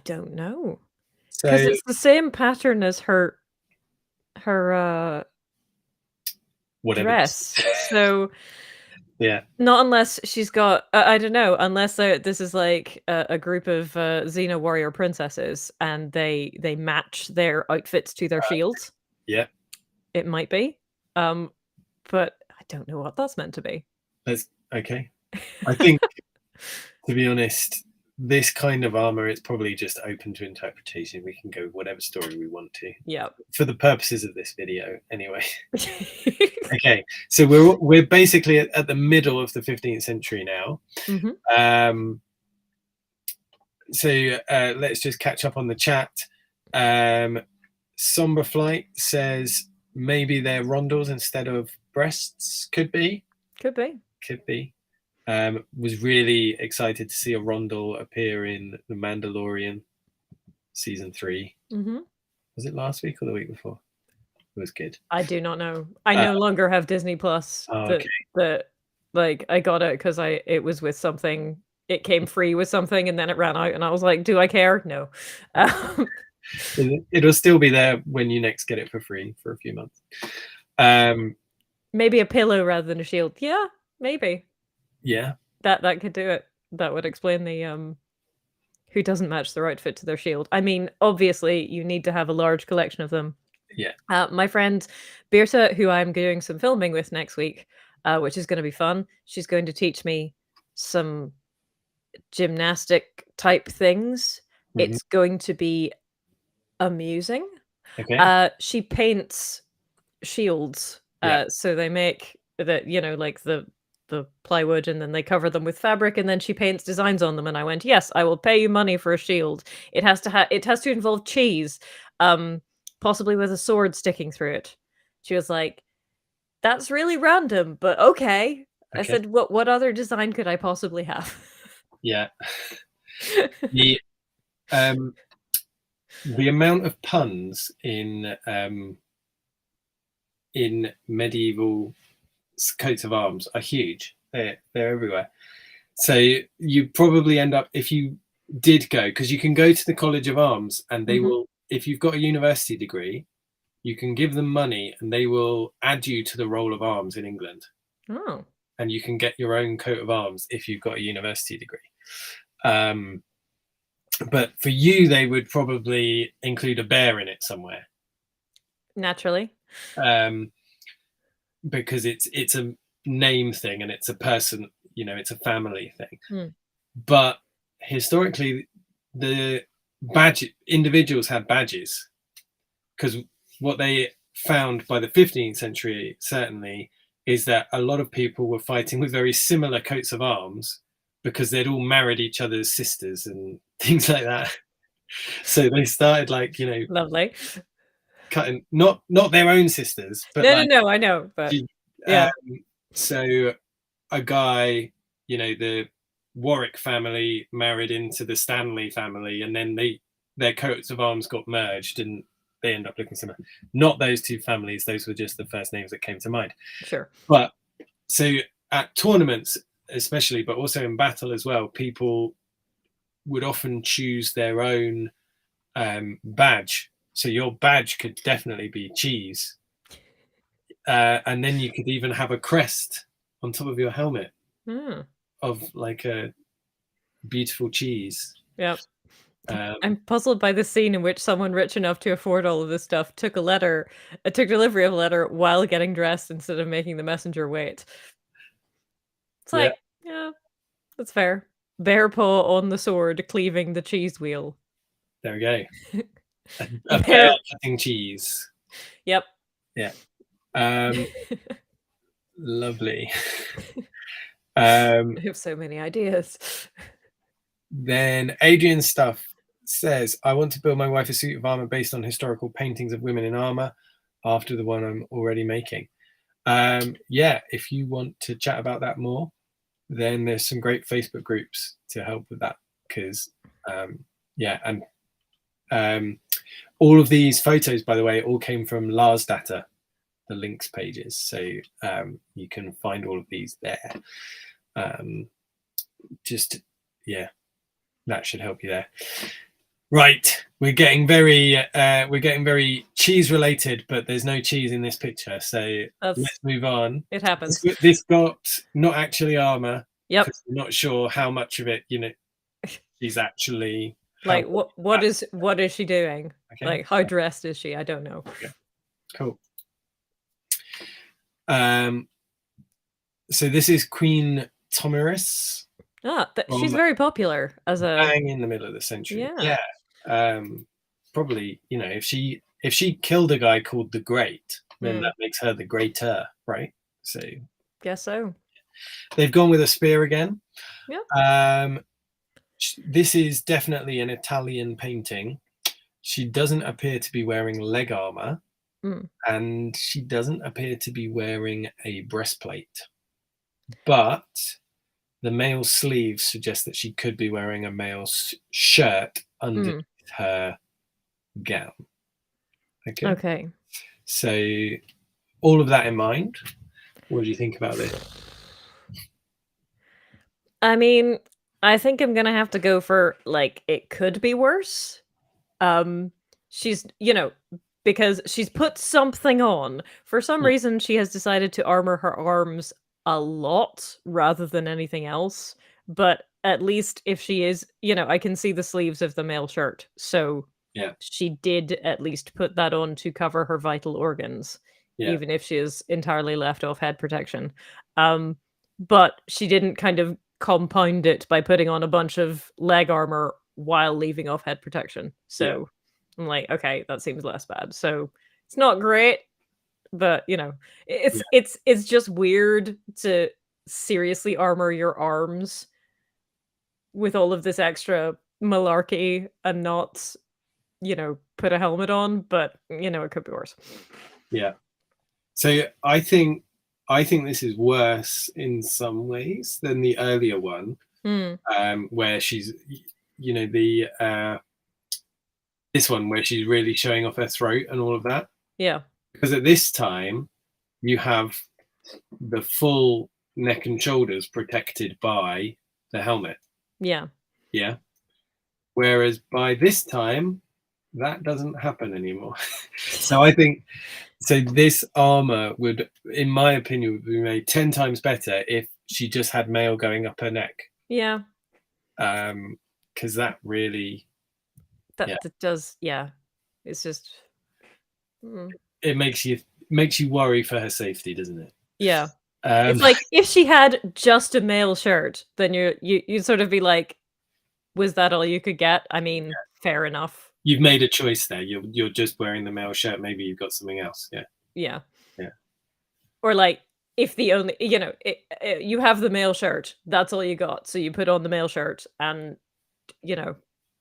don't know. Because it's the same pattern as her dress. So yeah. Not unless she's got I don't know, unless this is like a group of Xena warrior princesses and they match their outfits to their shields. Yeah. It might be. But I don't know what that's meant to be. That's okay. I think, to be honest, this kind of armor is probably just open to interpretation. We can go whatever story we want to. Yeah. For the purposes of this video, anyway. Okay, so we're basically at the middle of the 15th century now. So let's just catch up on the chat. Somber Flight says maybe they're rondels instead of breasts. Could be. Was really excited to see a rondel appear in The Mandalorian season 3. Was it last week or the week before? It was good. I do not know. I no longer have Disney Plus. Like I got it because it was with something. It came free with something and then it ran out and I was like, do I care? No. It'll still be there when you next get it for free for a few months. Maybe a pillow rather than a shield. Yeah, maybe. Yeah. That could do it. That would explain the who doesn't match their outfit to their shield. I mean, obviously you need to have a large collection of them. Yeah. My friend Bearup, who I'm doing some filming with next week, which is going to be fun. She's going to teach me some gymnastic type things. Mhm. It's going to be amusing. Okay. She paints shields. Yeah. So they make the, like the plywood, and then they cover them with fabric, and then she paints designs on them. And I went, yes, I will pay you money for a shield. It has to involve cheese, um, possibly with a sword sticking through it. She was like, that's really random, but okay. I Okay. said, what other design could I possibly have? Yeah. The the amount of puns in medieval coats of arms are huge. They're everywhere. So you probably end up, if you did go, because you can go to the College of Arms and they Mhm. will, if you've got a university degree, you can give them money and they will add you to the roll of arms in England, Oh. and you can get your own coat of arms if you've got a university degree. Um, but for you, they would probably include a bear in it somewhere, Naturally. um, because it's a name thing and it's a person, it's a family thing. Mm. But historically, the individuals had badges, because what they found by the 15th century certainly is that a lot of people were fighting with very similar coats of arms because they'd all married each other's sisters and things like that. So they started, like, Lovely. cutting, not their own sisters, but No, no, like, no, I know, but um, yeah. so a guy, the Warwick family married into the Stanley family, and then their coats of arms got merged, and they end up looking similar. Not those two families; those were just the first names that came to mind. Sure. But so at tournaments, especially, but also in battle as well, people would often choose their own badge. So your badge could definitely be cheese, and then you could even have a crest on top of your helmet Mm. of like a beautiful cheese. Yep. Um, I'm puzzled by the scene in which someone rich enough to afford all of this stuff took delivery of a letter while getting dressed instead of making the messenger wait. It's yeah, like, yeah, that's fair. Bear paw on the sword, cleaving the cheese wheel. there we go. A bear Bear. cutting cheese. Yep. Yeah. Lovely. Um, I have so many ideas. then Adrian Stuff says, I want to build my wife a suit of armor based on historical paintings of women in armor after the one I'm already making. Yeah, if you want to chat about that more, then there's some great Facebook groups to help with that, because yeah, and all of these photos, by the way, all came from Lars Data, the links pages, so you can find all of these there. Just, yeah, that should help you there. Right, we're getting very cheese related, but there's no cheese in this picture, so let's move on. It happens. This got not actually armor, Yep. because we're not sure how much of it, she's actually. Like what is she doing? Okay. Like how dressed is she? I don't know. Okay. Cool. So this is Queen Tomiris. She's very popular as a bang in the middle of the century. yeah. Probably, if she killed a guy called the Great, then Mm. that makes her the greater, right? So Guess so. they've gone with a spear again. Yeah. This is definitely an Italian painting. She doesn't appear to be wearing leg armor, and she doesn't appear to be wearing a breastplate. But the male sleeves suggest that she could be wearing a male shirt underneath her gown. Okay. So all of that in mind, what do you think about this? I mean, I think I'm gonna have to go for like it could be worse. She's because she's put something on. For some reason, she has decided to armor her arms a lot rather than anything else. But at least if she is, I can see the sleeves of the male shirt. So Yeah. she did at least put that on to cover her vital organs. Yeah. even if she is entirely left off head protection. But she didn't kind of compound it by putting on a bunch of leg armor while leaving off head protection. Yeah. So I'm like, okay, that seems less bad. So it's not great, but you know, Yeah. it's just weird to seriously armor your arms with all of this extra malarkey and not, you know, put a helmet on, but you know, it could be worse. Yeah. So I think this is worse in some ways than the earlier one, Mm, where she's, you know, the this one where she's really showing off her throat and all of that. yeah. Because at this time you have the full neck and shoulders protected by the helmet. Yeah. Yeah. Whereas by this time, that doesn't happen anymore. So I think so. This armor would, in my opinion, would be made 10 times better if she just had mail going up her neck. Yeah. Because that really, yeah, That does, yeah. It's just mm, it makes you worry for her safety, doesn't it? yeah. It's Um, like if she had just a male shirt, then you'd sort of be like, was that all you could get? I mean, fair enough. you've made a choice there. You're just wearing the male shirt. Maybe you've got something else. Yeah, Yeah. yeah, Or like if the only, you know, you have the male shirt, that's all you got. So you put on the male shirt and you know,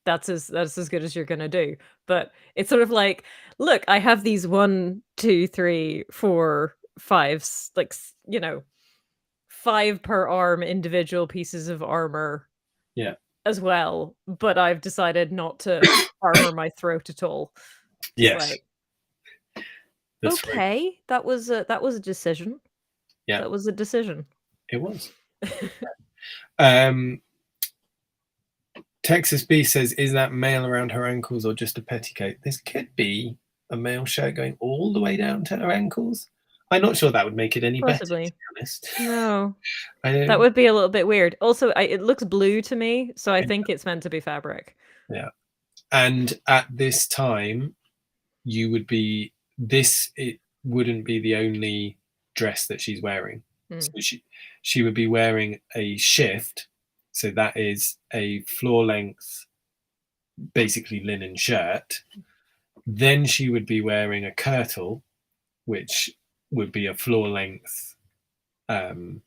that's as good as you're gonna do. But it's sort of like, look, I have these 1, 2, 3, 4, 5, like you know, 5 per arm individual pieces of armor yeah. as well. But I've decided not to armor my throat at all. It's Yes, like, the throat. okay, that was a decision. Yeah, That was a decision. it was. Um, Texas B says, "Is that mail around her ankles or just a petticoat?" This could be a male shirt going all the way down to her ankles. I'm not sure that would make it any better, to Possibly. be honest. No. I That don't. would be a little bit weird. Also, it looks blue to me, so I think it's meant to be fabric. Yeah. And at this time, you would be this. It wouldn't be the only dress that she's wearing. Mm. So she would be wearing a shift. So that is a floor length, basically linen shirt. Then she would be wearing a kirtle, which would be a floor length um,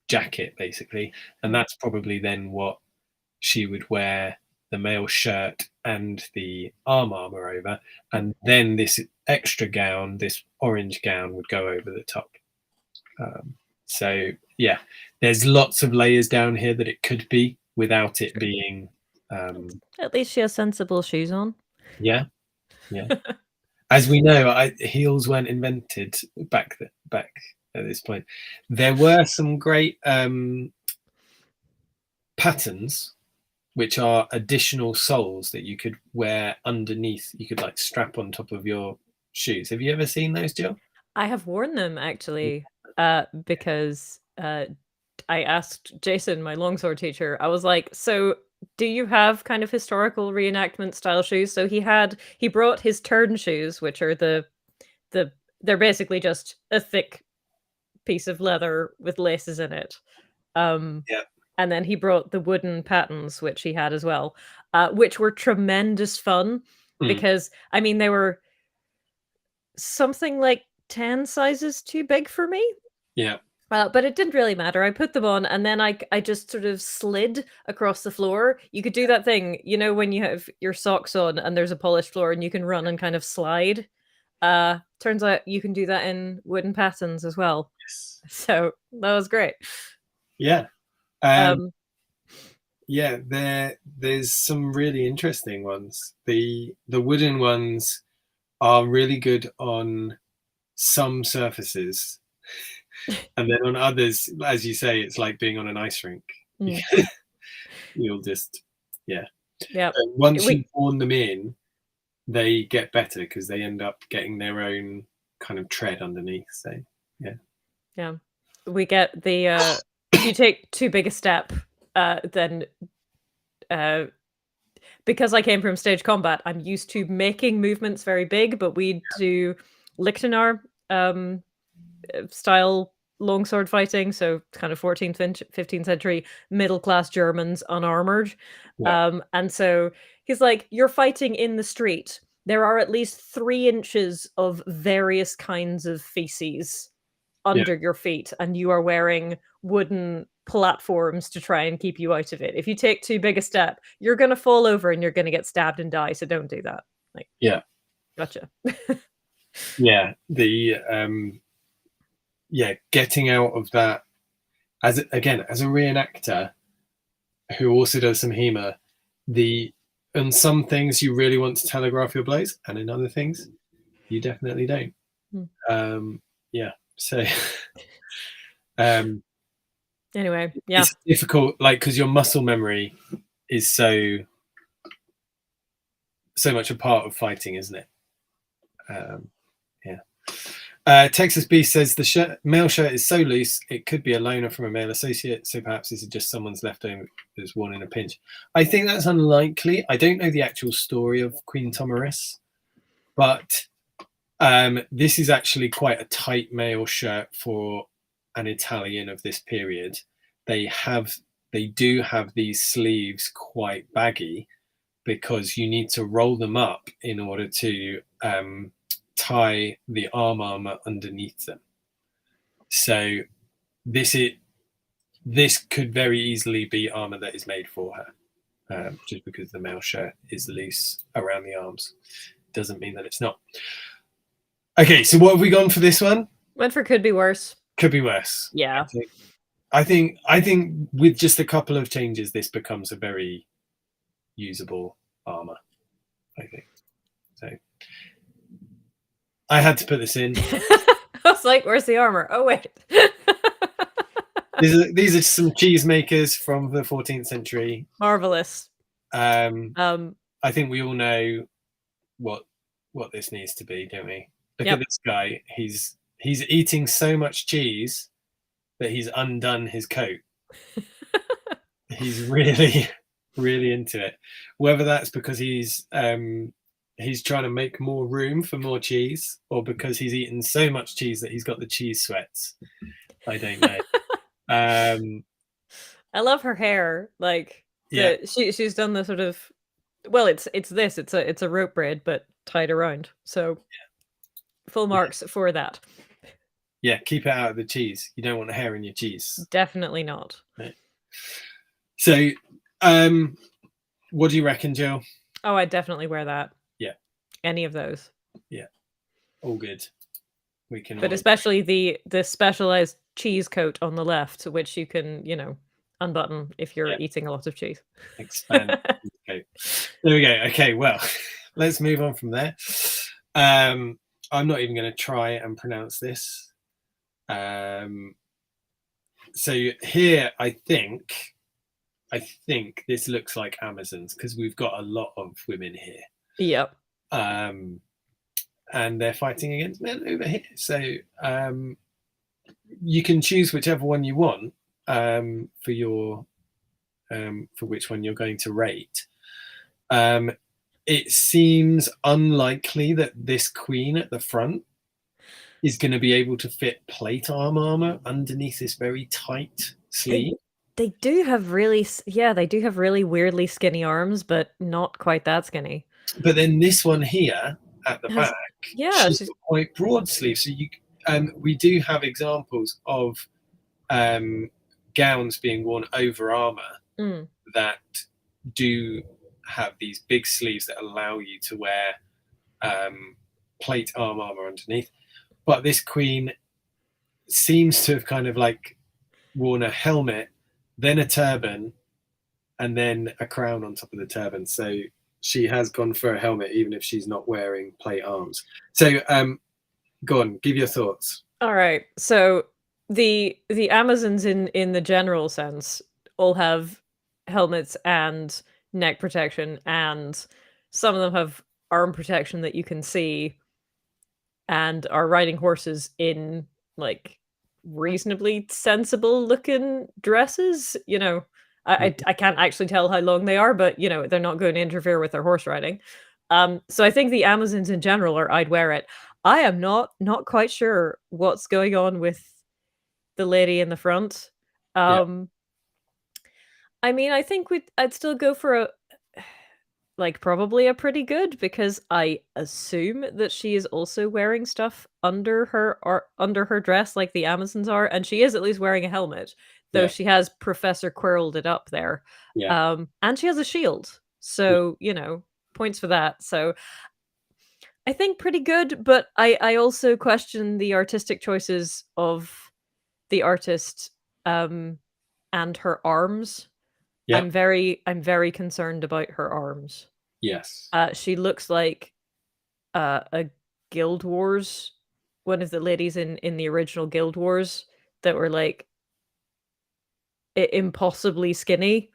jacket, basically. And that's probably then what she would wear the male shirt and the armor over. And then this extra gown, this orange gown, would go over the top. So, yeah, there's lots of layers down here that it could be without it being. At least she has sensible shoes on. Yeah, yeah. As we know, heels weren't invented back at this point. There were some great patterns, which are additional soles that you could wear underneath. You could like strap on top of your shoes. Have you ever seen those, Jill? I have worn them actually, because I asked Jason, my longsword teacher, I was like, so do you have kind of historical reenactment style shoes? So he brought his turn shoes, which are the they're basically just a thick piece of leather with laces in it. Yeah. And then he brought the wooden pattens, which he had as well, which were tremendous fun Mm. because I mean they were something like 10 sizes too big for me. Yeah. But it didn't really matter. I put them on and then I just sort of slid across the floor. You could do that thing, you know, when you have your socks on and there's a polished floor and you can run and kind of slide. Turns out you can do that in wooden patterns as well. Yes. So that was great. Yeah. Um, Yeah, there's some really interesting ones. The wooden ones are really good on some surfaces, and then on others, as you say, it's like being on an ice rink. mm, You'll just, yeah. yeah. Once you've We worn them in, they get better because they end up getting their own kind of tread underneath. So, yeah. yeah. We get the if you take too big a step, then because I came from stage combat, I'm used to making movements very big, but we do Lichtenauer style longsword fighting, so kind of 14th, 15th century middle class Germans unarmored. Yeah. And so he's like, you're fighting in the street. There are at least 3 inches of various kinds of feces Yeah. under your feet, and you are wearing wooden platforms to try and keep you out of it. If you take too big a step, you're going to fall over and you're going to get stabbed and die. So don't do that. Like, Yeah. gotcha. Yeah. Getting out of that as a reenactor who also does some humor, in some things you really want to telegraph your blows, and in other things you definitely don't. Yeah. So anyway, yeah, it's difficult, like, because your muscle memory is so much a part of fighting, isn't it? Texas Beast says the male shirt is so loose it could be a loaner from a male associate, so perhaps this is just someone's leftover that's worn in a pinch. I think that's unlikely. I don't know the actual story of Queen Tomaris, but this is actually quite a tight male shirt for an Italian of this period. They do have these sleeves quite baggy because you need to roll them up in order to tie the armor underneath them. So this could very easily be armor that is made for her, just because the male shirt is loose around the arms doesn't mean that it's not. Okay, so what have we gone for this one? went for could be worse. Could be worse. Yeah. I think with just a couple of changes, this becomes a very usable armor. I think so. I had to put this in. I was like, where's the armor? Oh, wait. These are some cheesemakers from the 14th century. Marvelous. I think we all know what this needs to be, don't we? Look at this guy. He's eating so much cheese that he's undone his coat. He's really, really into it. Whether that's because he's trying to make more room for more cheese, or because he's eaten so much cheese that he's got the cheese sweats, I don't know. I love her hair. Like, she's done the sort of, well, it's a rope braid but tied around. So full marks for that. Yeah, keep it out of the cheese. You don't want hair in your cheese. Definitely not. Right. So, what do you reckon, Jill? Oh, I'd definitely wear that. Yeah. Any of those. Yeah. All good. We can. But especially the specialized cheese coat on the left, which you can, unbutton if you're eating a lot of cheese. Expand. Okay. There we go. Okay, well, let's move on from there. I'm not even going to try and pronounce this. So here, I think this looks like Amazons because we've got a lot of women here. Yep. And they're fighting against men over here. So you can choose whichever one you want for which one you're going to rate. It seems unlikely that this queen at the front is going to be able to fit plate armor underneath this very tight sleeve. They do have really weirdly skinny arms, but not quite that skinny. But then this one here at the back, she's got quite broad sleeves. So we do have examples of gowns being worn over armor that do have these big sleeves that allow you to wear plate armor underneath. But this queen seems to have kind of like worn a helmet, then a turban, and then a crown on top of the turban. So she has gone for a helmet, even if she's not wearing plate arms. So go on, give your thoughts. All right. So the Amazons in the general sense all have helmets and neck protection, and some of them have arm protection that you can see, and are riding horses in like reasonably sensible looking dresses. I can't actually tell how long they are, but they're not going to interfere with their horse riding. So I think the Amazons in general I'd wear it. I am not quite sure what's going on with the lady in the front. Yeah, I mean, I think I'd still go for a like probably a pretty good, because I assume that she is also wearing stuff under her or under her dress like the Amazons are, and she is at least wearing a helmet, though yeah, she has Professor Quirrelled it up there. yeah, And she has a shield. yeah, So, points for that. So I think pretty good, but I also question the artistic choices of the artist and her arms. yeah. I'm very concerned about her arms. Yes. She looks like a Guild Wars, one of the ladies in the original Guild Wars that were like impossibly skinny,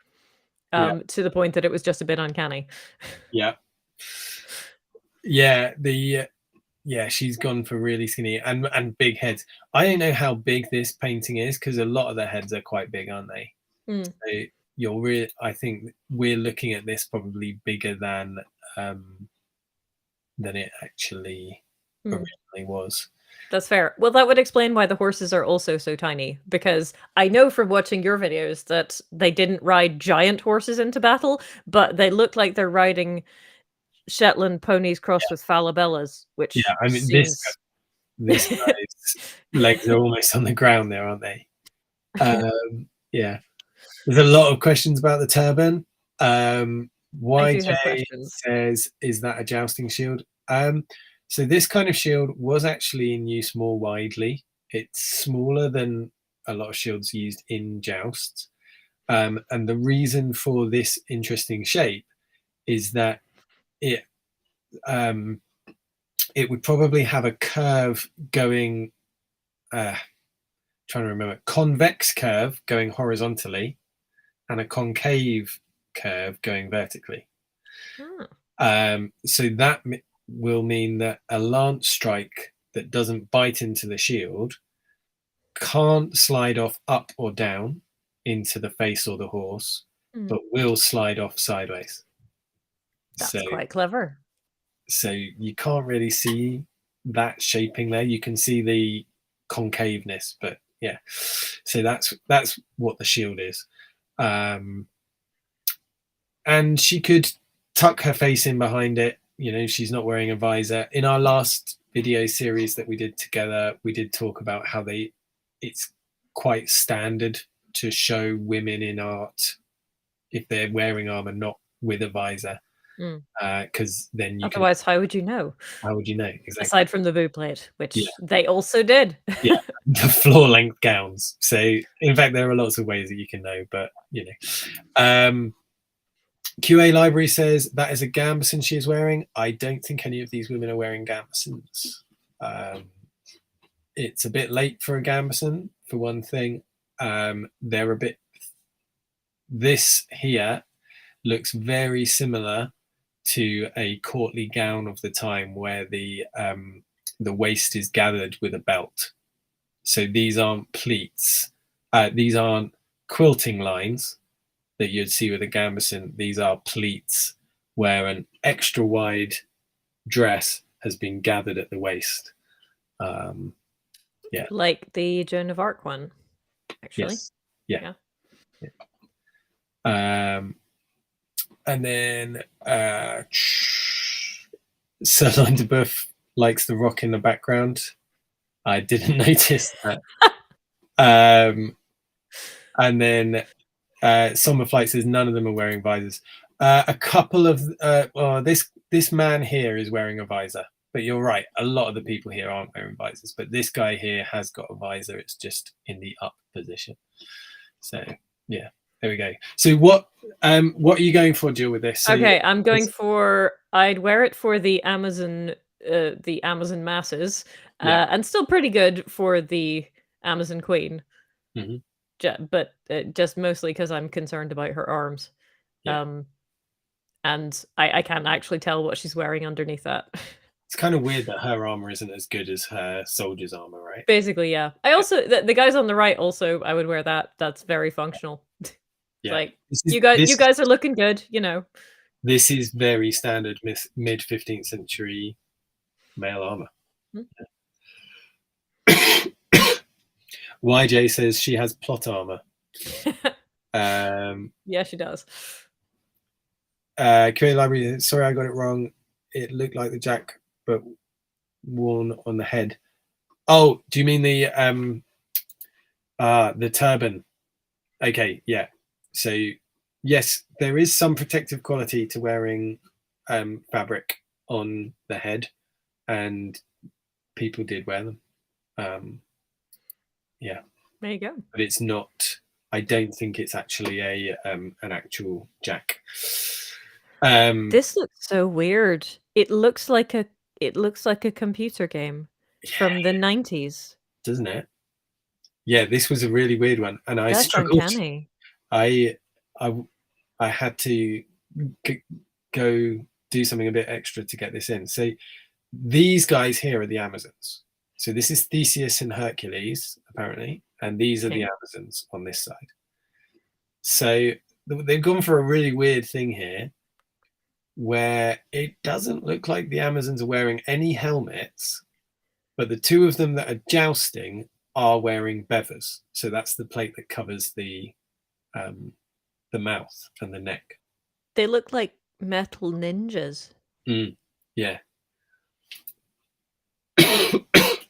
Yeah, to the point that it was just a bit uncanny. yeah, yeah. Yeah, she's gone for really skinny and big heads. I don't know how big this painting is because a lot of the heads are quite big, aren't they? Mm, So you're really, I think we're looking at this probably bigger than it actually mm. originally was. That's fair. Well, that would explain why the horses are also so tiny, because I know from watching your videos that they didn't ride giant horses into battle, but they look like they're riding Shetland ponies crossed with falabellas, Yeah, which I mean seems this guy's legs are almost on the ground there, aren't they? Yeah. There's a lot of questions about the turban. I do have YJ questions. says, "Is that a jousting shield?" So this kind of shield was actually in use more widely. It's smaller than a lot of shields used in jousts, and the reason for this interesting shape is that it um, it would probably have a curve going. Trying to remember, convex curve going horizontally and a concave curve going vertically. Hmm. So that will mean that a lance strike that doesn't bite into the shield can't slide off up or down into the face or the horse, Hmm. but will slide off sideways. So, That's quite clever. so you can't really see that shaping there. You can see the concaveness, but yeah. So that's what the shield is. Um, and she could tuck her face in behind it. She's not wearing a visor. In our last video series that we did together, we did talk about how it's quite standard to show women in art if they're wearing armor not with a visor, Mm. because then you can. Otherwise, how would you know? How would you know exactly? Aside from the boot plate, Yeah, which they also did. yeah, the floor length gowns. So in fact, there are lots of ways that you can know, but QA Library says that is a gambeson she is wearing. I don't think any of these women are wearing gambesons. It's a bit late for a gambeson, for one thing. They're a bit. This here looks very similar to a courtly gown of the time, where the waist is gathered with a belt. So these aren't pleats. These aren't quilting lines that you'd see with a gambeson. These are pleats where an extra wide dress has been gathered at the waist. Yeah. Like the Joan of Arc one, actually. Yes. Yeah. And then Sirloin de Boeuf likes the rock in the background. I didn't notice that. And then Summer Flight says none of them are wearing visors. A couple of this man here is wearing a visor, but you're right. A lot of the people here aren't wearing visors, but this guy here has got a visor. It's just in the up position. So yeah, there we go. So what are you going for, Jill, with this? So Okay, I'm going for. I'd wear it for the Amazon masses, yeah. and still pretty good for the Amazon Queen. Mm-hmm. But just mostly because I'm concerned about her arms. Yeah. And I can't actually tell what she's wearing underneath that. It's kind of weird that her armor isn't as good as her soldier's armor, right? Basically, yeah. I also the guys on the right also I would wear that. That's very functional. Yeah. Like you guys are looking good, This is very standard mid 15th century male armor. Mhm. YJ says she has plot armor. Um, Yeah, she does. Career Library, sorry, I got it wrong. It looked like the jack, but worn on the head. Oh, do you mean the turban? Okay, yeah. So yes, there is some protective quality to wearing fabric on the head, and people did wear them. Yeah, There you go. but it's not. I don't think it's actually a an actual jack. This looks so weird. It looks like a computer game Yeah, from the 90s. doesn't it? Yeah, this was a really weird one, and I That's struggled. uncanny. I I I had to go do something a bit extra to get this in. So these guys here are the Amazons. So this is Theseus and Hercules, apparently, and these are the Okay. Amazons on this side. So they've gone for a really weird thing here, where it doesn't look like the Amazons are wearing any helmets, but the two of them that are jousting are wearing bevers. So that's the plate that covers the mouth and the neck. They look like metal ninjas. Yeah.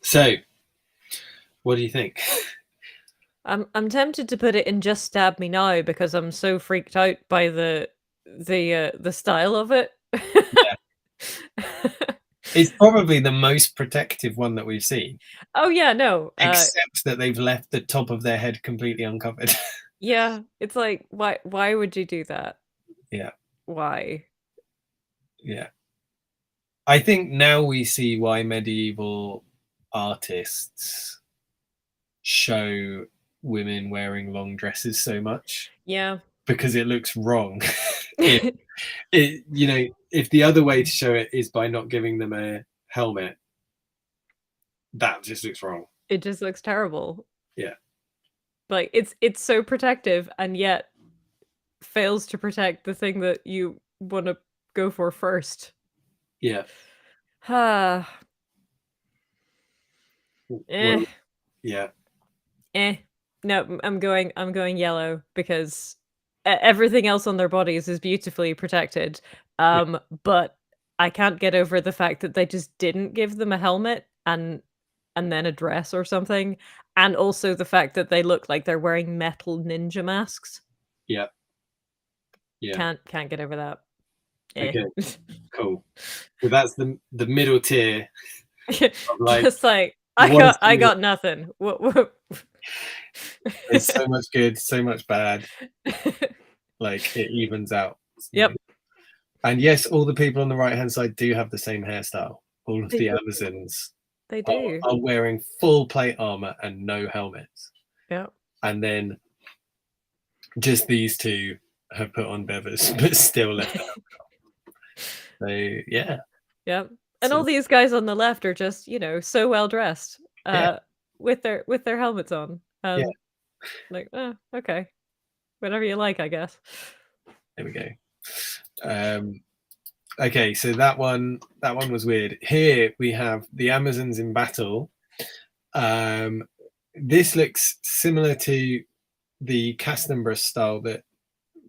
So, what do you think? I'm tempted to put it in Just Stab Me Now because I'm so freaked out by the style of it. Yeah. It's probably the most protective one that we've seen, Oh yeah, no. except that they've left the top of their head completely uncovered. Yeah, it's like why would you do that? Yeah, Why? yeah. I think now we see why medieval artists show women wearing long dresses so much, Yeah. because it looks wrong. If the other way to show it is by not giving them a helmet, that just looks wrong. It just looks terrible. Yeah, Like it's so protective and yet fails to protect the thing that you want to go for first. yeah. Ah, Well, eh, yeah, eh. No, I'm going yellow because everything else on their bodies is beautifully protected. yeah, But I can't get over the fact that they just didn't give them a helmet and then a dress or something, and also the fact that they look like they're wearing metal ninja masks. yeah, yeah. Can't get over that. Eh. Okay, cool. So that's the middle tier of like Just like what is I got nothing. What? there's so much good, so much bad. Like it evens out. Yep, And yes, all the people on the right hand side do have the same hairstyle. All of they the do. Amazons They are, do. are wearing full plate armor and no helmets. Yep. And then just these two have put on bevers, but still left out. So yeah. Yep. And all So these guys on the left are just, so well dressed, yeah, with their helmets on. yeah. Like, oh, okay. Whatever you like, I guess. There we go. Okay, so that one was weird. Here we have the Amazons in battle. This looks similar to the Castinbra style that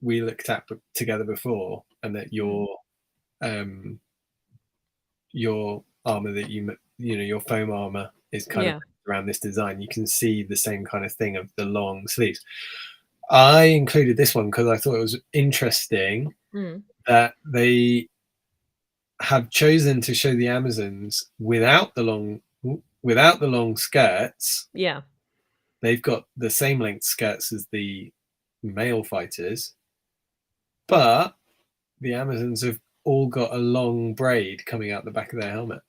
we looked at together before, and that your armor that your foam armor is kind of Yeah. around this design. You can see the same kind of thing of the long sleeves. I included this one because I thought it was interesting Mm. that they have chosen to show the Amazons without the long skirts. Yeah. They've got the same length skirts as the male fighters, but the Amazons have all got a long braid coming out the back of their helmet.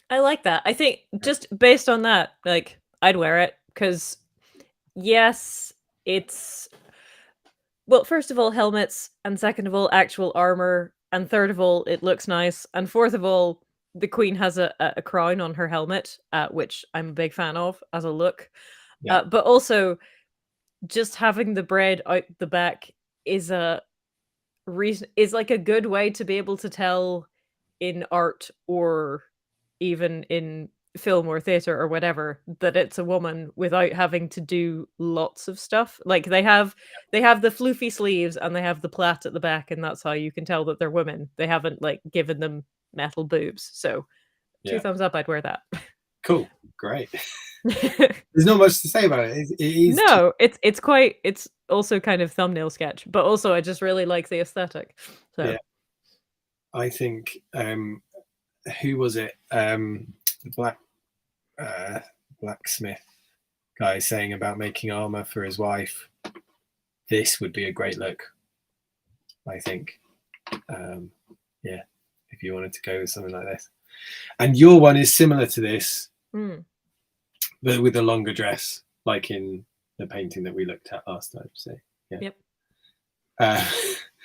I like that. I think just based on that, like, I'd wear it because yes, it's well, first of all, helmets, and second of all, actual armor, and third of all, it looks nice, and fourth of all, the queen has a crown on her helmet, which I'm a big fan of as a look. Yeah, But also, just having the braid out the back is a reason is like a good way to be able to tell in art or even in film or theater or whatever, that it's a woman without having to do lots of stuff. Like they have the floofy sleeves and they have the plait at the back, and that's how you can tell that they're women. They haven't like given them metal boobs. So two Yeah. thumbs up, I'd wear that. Cool. Great. There's not much to say about it. It is No, it's also kind of thumbnail sketch, but also I just really like the aesthetic. So yeah. I think who was it? The blacksmith guy saying about making armor for his wife. This would be a great look, I think. Yeah, if you wanted to go with something like this. And your one is similar to this, but with a longer dress, like in the painting that we looked at last time. So yeah. Yep.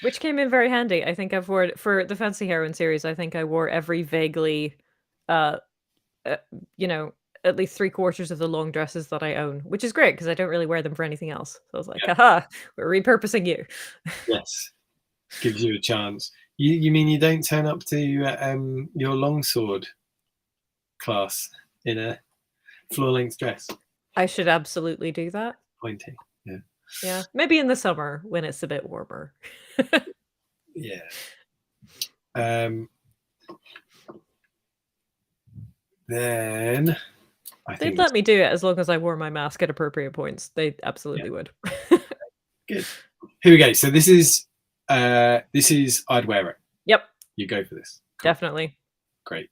Which came in very handy. I think I've worn for the Fancy Heroine series. I think I wore every vaguely, you know, at least 3/4 of the long dresses that I own, which is great because I don't really wear them for anything else. So I was like, haha, we're repurposing you. Yes, gives you a chance. You mean you don't turn up to your longsword class in a floor-length dress? I should absolutely do that. Pointy, yeah. Yeah, maybe in the summer when it's a bit warmer. Yeah. Then they'd let me do it as long as I wore my mask at appropriate points. They absolutely would. Good. Here we go. So this is I'd wear it. Yep. You go for this. Cool. Definitely. Great.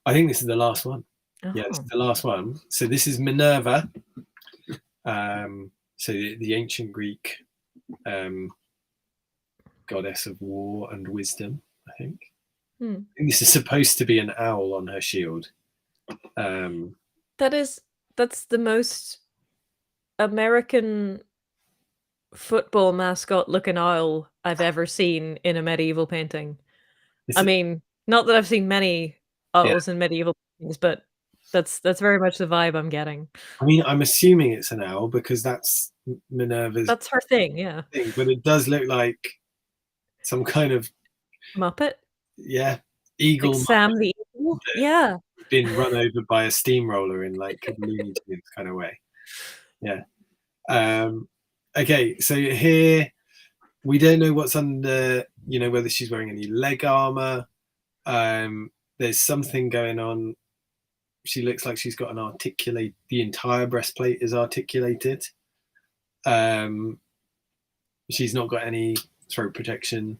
I think this is the last one. Oh. Yeah, it's the last one. So this is Minerva. So the ancient Greek goddess of war and wisdom, I think. I think this is supposed to be an owl on her shield. That's the most American football mascot looking owl I've ever seen in a medieval painting. I mean, not that I've seen many owls in medieval paintings, but that's very much the vibe I'm getting. I mean, I'm assuming it's an owl because that's Minerva's. That's her thing, yeah. But it does look like some kind of Muppet. Yeah, eagle. Like Sam the Eagle. Yeah. Been run over by a steamroller in like a Looney Tunes kind of way. Yeah. Okay, so here we don't know what's under. You know, whether she's wearing any leg armor. There's something going on. She looks like she's got the entire breastplate is articulated. She's not got any throat protection.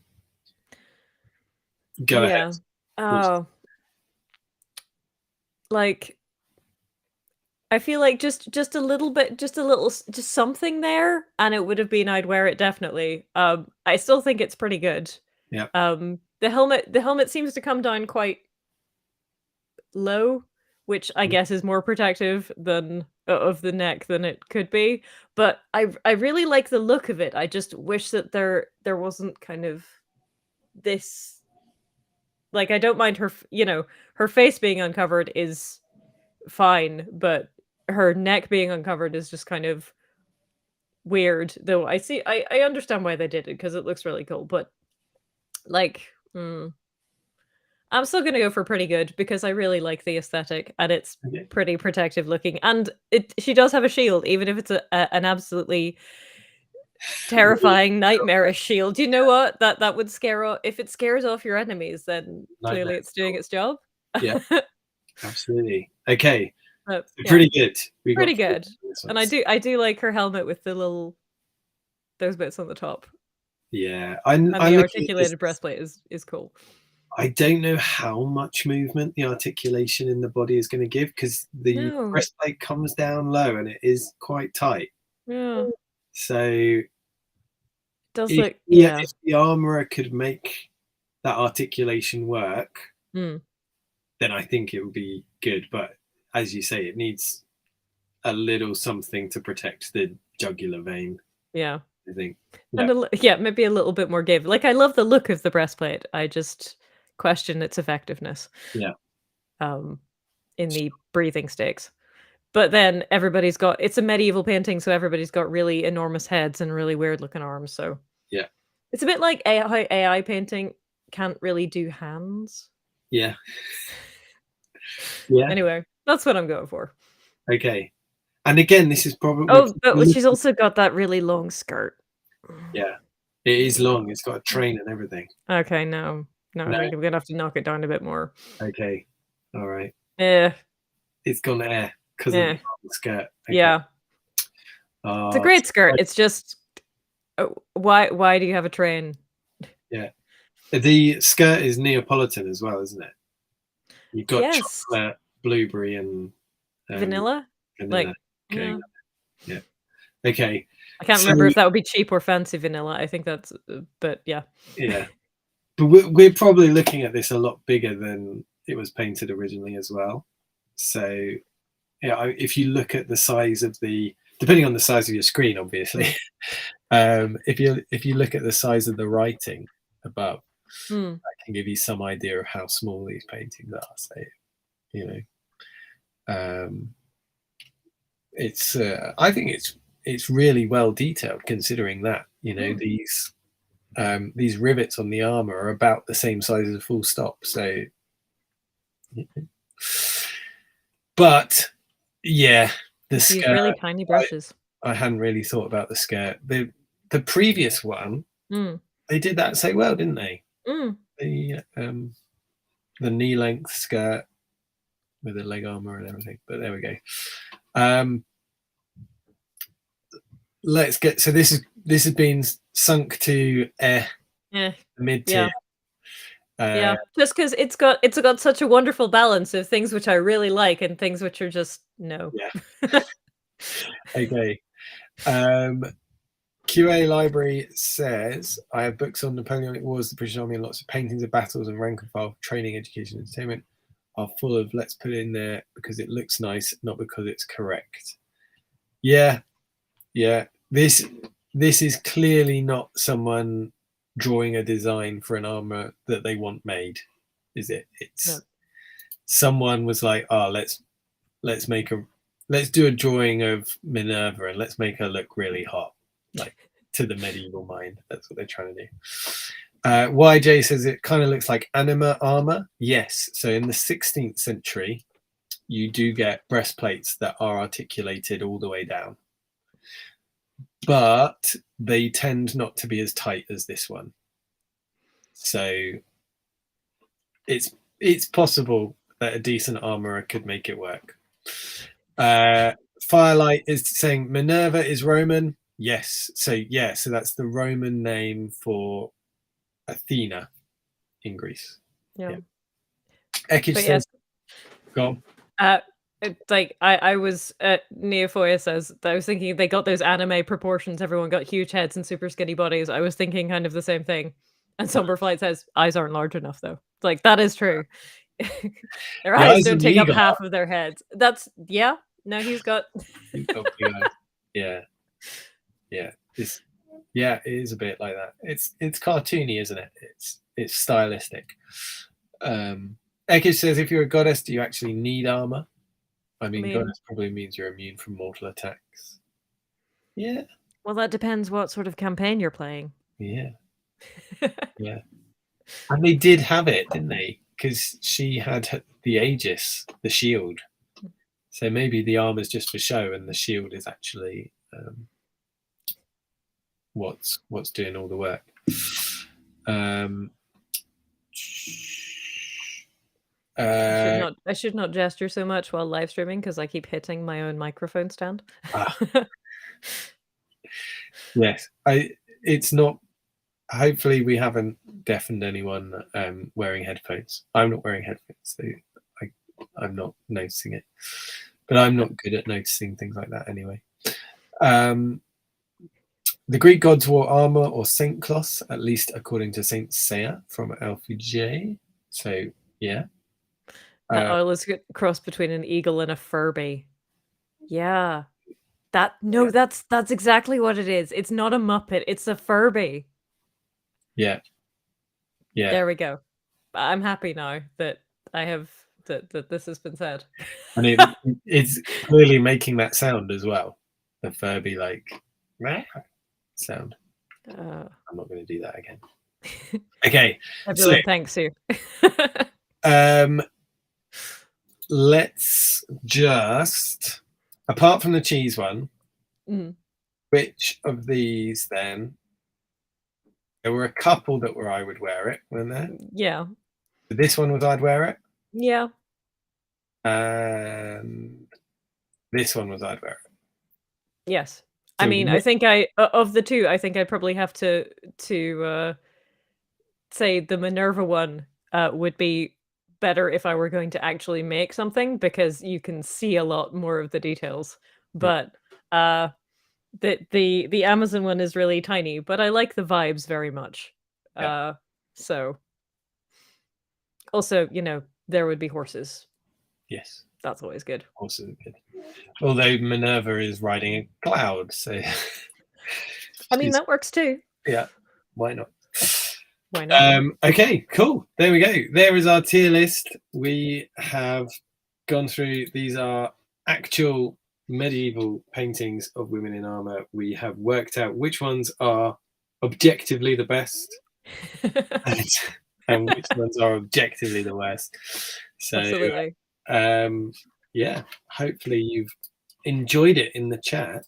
Go ahead. Oh. Like, I feel like just a little bit, just something there, and it would have been I'd wear it definitely. I still think it's pretty good. Yeah. The helmet seems to come down quite low, which I guess is more protective than of the neck than it could be. But I really like the look of it. I just wish that there wasn't kind of this. Like, I don't mind her, her face being uncovered is fine, but her neck being uncovered is just kind of weird. Though I understand why they did it because it looks really cool, but like, I'm still gonna go for pretty good because I really like the aesthetic and it's pretty protective looking, and she does have a shield, even if it's an absolutely terrifying, nightmarish shield. You know what? That would scare off. If it scares off your enemies, then clearly it's doing its job. Yeah, absolutely. Okay, pretty good. Pretty good. And I do like her helmet with those bits on the top. Yeah, and the articulated breastplate is cool. I don't know how much movement the articulation in the body is going to give because the breastplate comes down low and it is quite tight. Yeah. So does if the armorer could make that articulation work, then I think it would be good. But as you say, it needs a little something to protect the jugular vein. Yeah, I think. And maybe a little bit more give. Like, I love the look of the breastplate. I just question its effectiveness. Yeah. In the breathing stakes. But then it's a medieval painting, so everybody's got really enormous heads and really weird looking arms. So yeah, it's a bit like AI painting can't really do hands. Yeah. Yeah. Anyway, that's what I'm going for. Okay. And again, this is probably Oh, but she's also got that really long skirt. yeah. It is long. It's got a train and everything. Okay, no. No, I No. think I'm gonna have to knock it down a bit more. Okay. All right. Eh, It's gone air because of the eh, long skirt. Okay. yeah. It's a great skirt. It's just why do you have a train? yeah. The skirt is Neapolitan as well, isn't it? You've got Yes. chocolate, blueberry, and Vanilla? vanilla Like, going yeah. on. Yeah. Okay. I can't So remember if that would be cheap or fancy vanilla. I think that's but yeah. yeah, but we're probably looking at this a lot bigger than it was painted originally as well. So yeah, if you look at the size of depending on the size of your screen, obviously, if you look at the size of the writing above, Mm. that can give you some idea of how small these paintings are. So you know, it's I think it's really well detailed considering that these rivets on the armor are about the same size as a full stop. So, but yeah, the Use skirt. really tiny brushes. I hadn't really thought about the skirt. The previous one, Mm. they did that so well, didn't they? Mm. The knee length skirt with the leg armor and everything. But there we go. Let's get. So this has been sunk to mid tier. Yeah. Yeah, just because it's got such a wonderful balance of things which I really like and things which are just no. Yeah. Okay. QA Library says, I have books on Napoleonic Wars, the British Army, and lots of paintings of battles and rank and file training, education, entertainment are full of let's put it in there because it looks nice, not because it's correct. Yeah. This is clearly not someone drawing a design for an armor that they want made, is it? It's someone was like, oh, let's do a drawing of Minerva and let's make her look really hot, like to the medieval mind. That's what they're trying to do. YJ says it kind of looks like anima armor. Yes. So in the 16th century, you do get breastplates that are articulated all the way down, but they tend not to be as tight as this one. So it's possible that a decent armorer could make it work. Firelight is saying Minerva is Roman. Yes. So that's the Roman name for Athena in Greece. Yeah. Ekich says, go on. It's like I was Neophoia says that I was thinking they got those anime proportions. Everyone got huge heads and super skinny bodies. I was thinking kind of the same thing. And Somberflight says eyes aren't large enough though. It's like that is true. Their eyes don't take up half of their heads. That's no, he's got yeah. It is a bit like that. It's cartoony, isn't it? It's stylistic. Ekich says, if you're a goddess, do you actually need armor? I mean, goddess probably means you're immune from mortal attacks. Yeah. Well, that depends what sort of campaign you're playing. Yeah. Yeah. And they did have it, didn't they? Because she had the Aegis, the shield. So maybe the armor's just for show and the shield is actually what's doing all the work. I should not gesture so much while live streaming because I keep hitting my own microphone stand. Yes, it's not. Hopefully, we haven't deafened anyone wearing headphones. I'm not wearing headphones, so I'm not noticing it. But I'm not good at noticing things like that anyway. The Greek gods wore armor or Saint cloths, at least according to Saint Seiya from LPJ. So yeah. That was a cross between an eagle and a Furby. Yeah. That's exactly what it is. It's not a Muppet, it's a Furby. Yeah. Yeah. There we go. I'm happy now that I have that this has been said. And it's clearly making that sound as well. The Furby like sound. I'm not going to do that again. Okay. Everyone thanks you. let's just, apart from the cheese one, which of these then? There were a couple that were I would wear it, weren't there? Yeah. This one was I'd wear it. Yeah. And this one was I'd wear it. Yes. I So mean, I think of the two, I think I'd probably have to say the Minerva one would be better if I were going to actually make something because you can see a lot more of the details. But the Amazon one is really tiny, but I like the vibes very much. So also, there would be horses. yes, That's always good. also good. Although Minerva is riding a cloud, so I mean that works too. yeah, why not? Why not? Okay, cool. There we go. There is our tier list. We have gone through. These are actual medieval paintings of women in armor. We have worked out which ones are objectively the best and which ones are objectively the worst. So Absolutely. yeah, hopefully you've enjoyed it in the chat.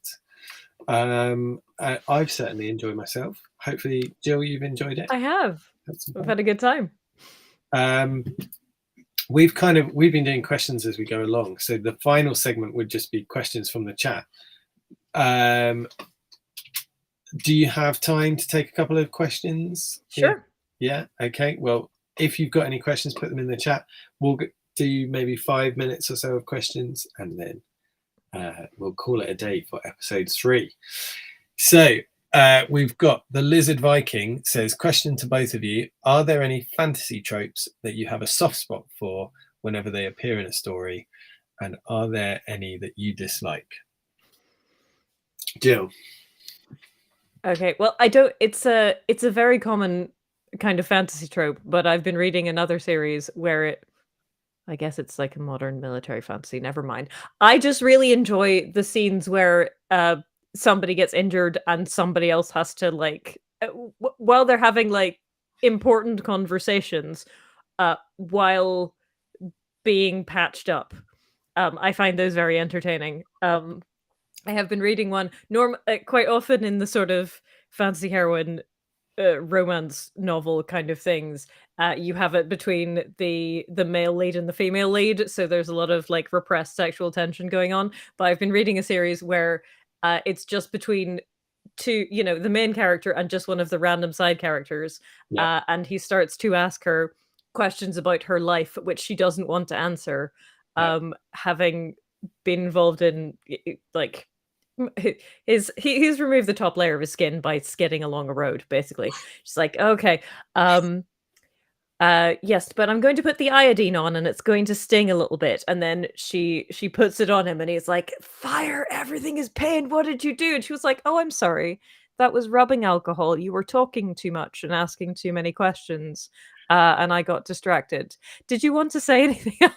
I've certainly enjoyed myself. Hopefully, Jill, you've enjoyed it. I have. We've had a good time. We've been doing questions as we go along. So the final segment would just be questions from the chat. Do you have time to take a couple of questions? Sure. Yeah. Okay. Well, if you've got any questions, put them in the chat. We'll do maybe 5 minutes or so of questions, and then we'll call it a day for episode 3. So we've got the Lizard Viking says, question to both of you. Are there any fantasy tropes that you have a soft spot for whenever they appear in a story? And are there any that you dislike? Jill. Okay. Well, I don't it's a very common kind of fantasy trope, but I've been reading another series where I guess it's like a modern military fantasy. Never mind. I just really enjoy the scenes where somebody gets injured and somebody else has to while they're having like important conversations while being patched up. I find those very entertaining. I have been reading one quite often in the sort of fantasy heroine romance novel kind of things. You have it between the male lead and the female lead, so there's a lot of like repressed sexual tension going on. But I've been reading a series where it's just between two, the main character and just one of the random side characters, and he starts to ask her questions about her life, which she doesn't want to answer, having been involved in like he's removed the top layer of his skin by skidding along a road, basically. She's like, okay, yes, but I'm going to put the iodine on and it's going to sting a little bit. And then she puts it on him and he's like, fire, everything is pain. What did you do? And she was like, oh, I'm sorry. That was rubbing alcohol. You were talking too much and asking too many questions. And I got distracted. Did you want to say anything else?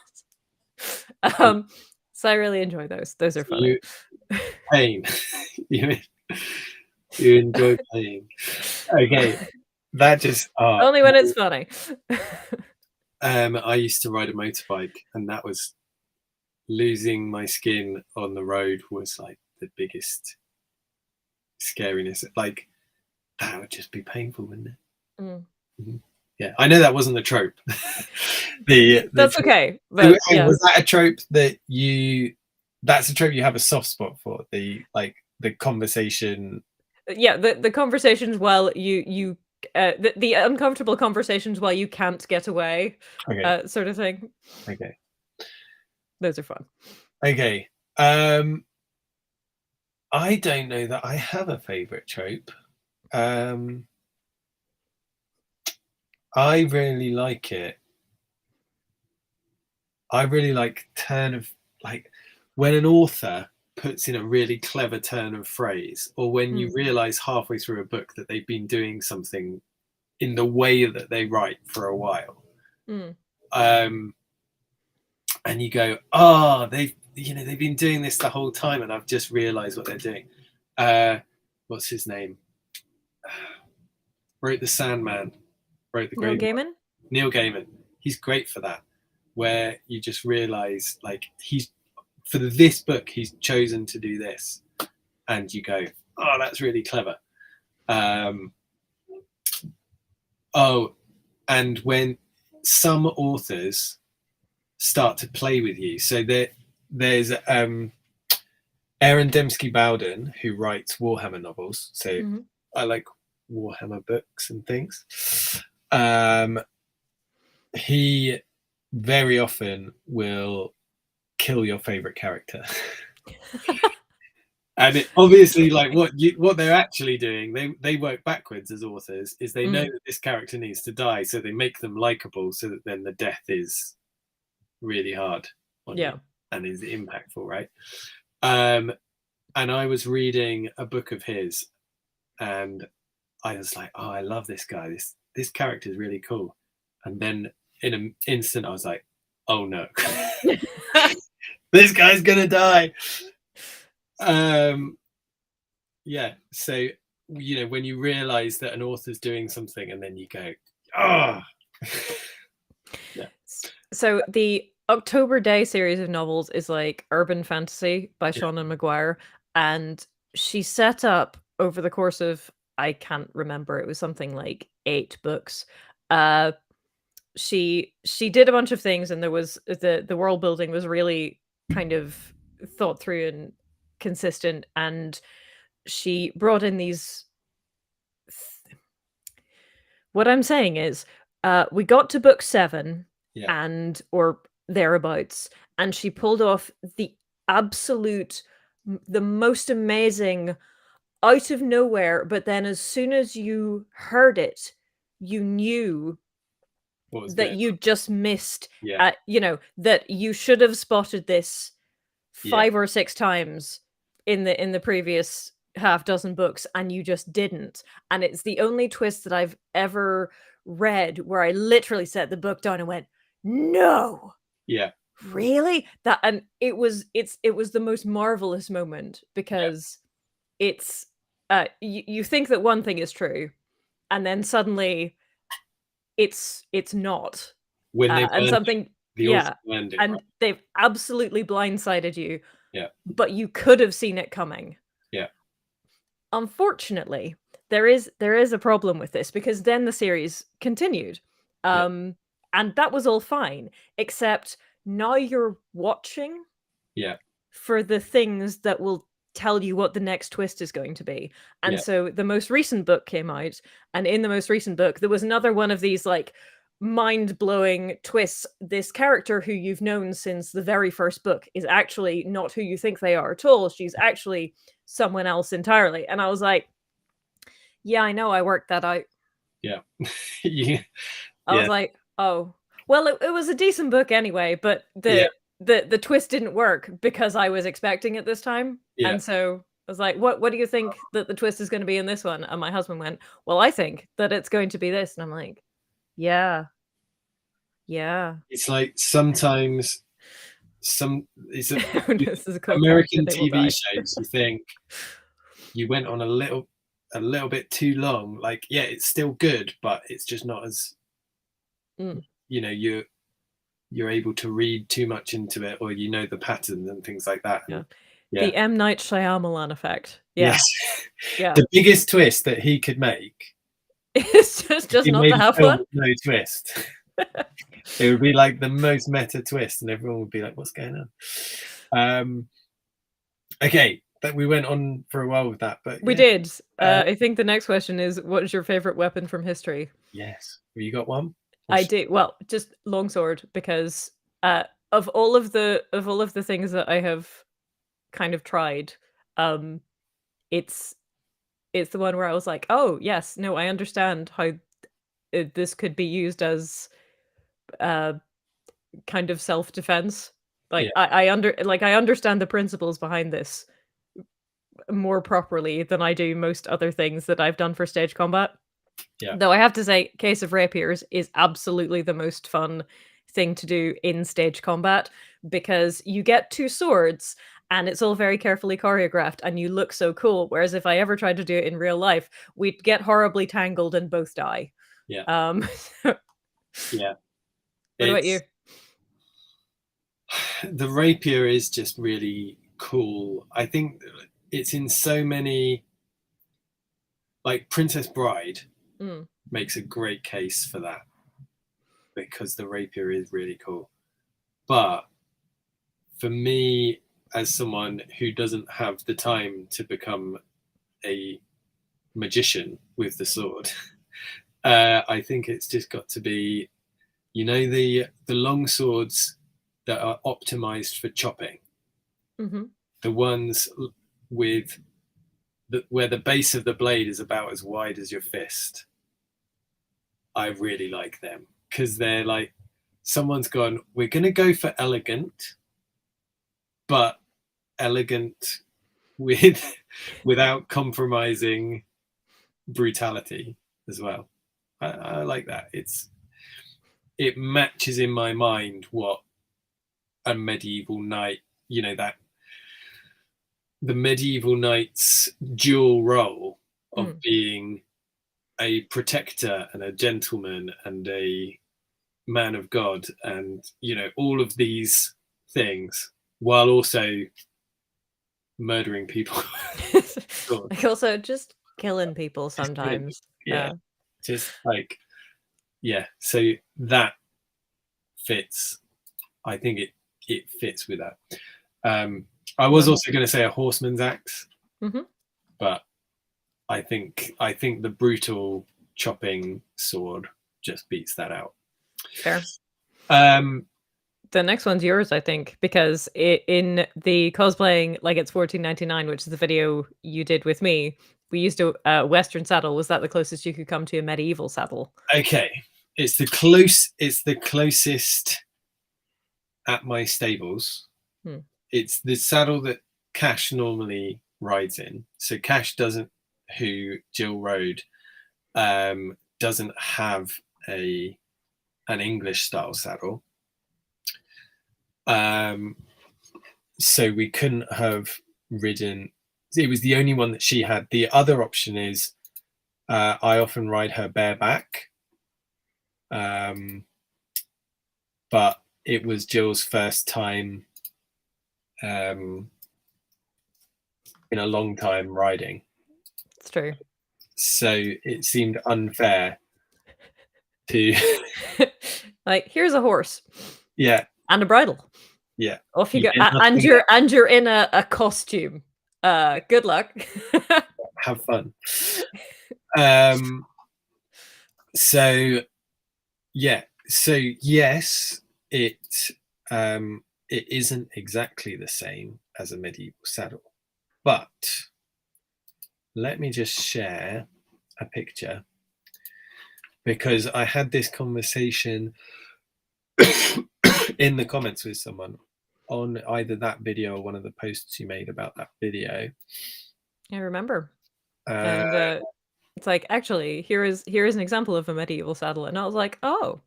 So I really enjoy those. Those are funny. Pain. you enjoy pain. Okay. That just only when it's funny. I used to ride a motorbike, and that was losing my skin on the road was like the biggest scariness. Like that would just be painful, wouldn't it? Mm-hmm. Yeah, I know that wasn't the trope. That's trope. okay. But yeah. Was that a trope that that's a trope you have a soft spot for? The conversation. Yeah, the conversations while you the uncomfortable conversations while you can't get away, sort of thing. Okay. Those are fun. Okay. I don't know that I have a favorite trope. I really like it. I really like when an author puts in a really clever turn of phrase, or when you realize halfway through a book that they've been doing something in the way that they write for a while. And you go, oh, they've been doing this the whole time and I've just realized what they're doing. What's his name? Wrote The Sandman, wrote the Neil Gaiman. Neil Gaiman. He's great for that. where you just realize like for this book he's chosen to do this, and you go, oh, that's really clever. Oh, and when some authors start to play with you, so there's Aaron Dembski Bowden, who writes Warhammer novels, so I like Warhammer books and things. He very often will kill your favorite character. And it, obviously, like what they're actually doing, they work backwards as authors, is they know that this character needs to die, so they make them likable, so that then the death is really hard on you and is impactful, right? And I was reading a book of his, and I was like, oh, I love this guy. This character is really cool. And then in an instant, I was like, oh no, this guy's gonna die. Yeah, so you know, when you realize that an author's doing something and then you go, oh. Yeah. So the October Day series of novels is like urban fantasy by Seanan McGuire, and she set up over the course of, I can't remember, it was something like 8 books. She did a bunch of things, and there was the world building was really kind of thought through and consistent, and she brought in these what I'm saying is we got to book 7 and or thereabouts, and she pulled off the most amazing, out of nowhere, but then as soon as you heard it, you knew that you just missed, you know, that you should have spotted this 5 or 6 times in the previous half dozen books, and you just didn't. And it's the only twist that I've ever read where I literally set the book down and went, no. Yeah. Really? That, and it was the most marvelous moment, because it's you think that one thing is true, and then suddenly it's not. When they and something ending, and right? They've absolutely blindsided you. Yeah. But you could have seen it coming. Yeah. Unfortunately, there is a problem with this, because then the series continued. And that was all fine, except now you're watching for the things that will tell you what the next twist is going to be. And so the most recent book came out, and in the most recent book there was another one of these like mind-blowing twists. This character who you've known since the very first book is actually not who you think they are at all. She's actually someone else entirely. And I was like, yeah, I know, I worked that out. I was like, oh well, it was a decent book anyway, but the twist didn't work because I was expecting it this time. And so I was like, what do you think that the twist is going to be in this one? And my husband went, well, I think that it's going to be this. And I'm like, yeah. It's like sometimes it's American TV shows, you think you went on a little bit too long. Like, yeah, it's still good, but it's just not as you know, you're able to read too much into it, or you know the patterns and things like that. The M. Night Shyamalan effect. Yes. The biggest twist that he could make is just not to have one. No twist. It would be like the most meta twist, and everyone would be like, what's going on? Okay, but we went on for a while with that, but we did. I think the next question is, what is your favorite weapon from history? Yes. Have you got one? I do. Well, just longsword, because of all of the things that I have kind of tried, it's the one where I was like, oh yes, no, I understand how this could be used as kind of self-defense. Like I understand the principles behind this more properly than I do most other things that I've done for stage combat. Though I have to say, Case of Rapiers is absolutely the most fun thing to do in stage combat, because you get 2 swords and it's all very carefully choreographed and you look so cool. Whereas if I ever tried to do it in real life, we'd get horribly tangled and both die. Yeah. What about you? the rapier is just really cool. I think it's in so many, like Princess Bride makes a great case for that because the rapier is really cool. But for me, as someone who doesn't have the time to become a magician with the sword, I think it's just got to be, you know, the long swords that are optimized for chopping, the ones with where the base of the blade is about as wide as your fist. I really like them because they're like, someone's gone, we're going to go for elegant, but elegant with without compromising brutality as well. I like that. It matches in my mind what a medieval knight, you know, that the medieval knight's dual role of being a protector and a gentleman and a man of God, and you know, all of these things while also murdering people. Like also just killing people sometimes. Yeah. Just like, yeah. So that fits. I think it fits with that. I was also going to say a horseman's axe, but I think the brutal chopping sword just beats that out. Fair. The next one's yours, I think, because in the cosplaying like it's 14.99, which is the video you did with me, we used a Western saddle. Was that the closest you could come to a medieval saddle? Okay, it's the closest at my stables. It's the saddle that Cash normally rides in. So Cash doesn't, who Jill rode, doesn't have an English style saddle. So we couldn't have ridden. It was the only one that she had. The other option is I often ride her bareback. But it was Jill's first time in a long time riding. It's true. So it seemed unfair to like, here's a horse. Yeah. And a bridle. Yeah. Off you go. And you're in a costume. Good luck. Have fun. So yeah. So yes, it isn't exactly the same as a medieval saddle, but let me just share a picture because I had this conversation in the comments with someone on either that video or one of the posts you made about that video. I remember. And it's like, actually, here is an example of a medieval saddle, and I was like, oh,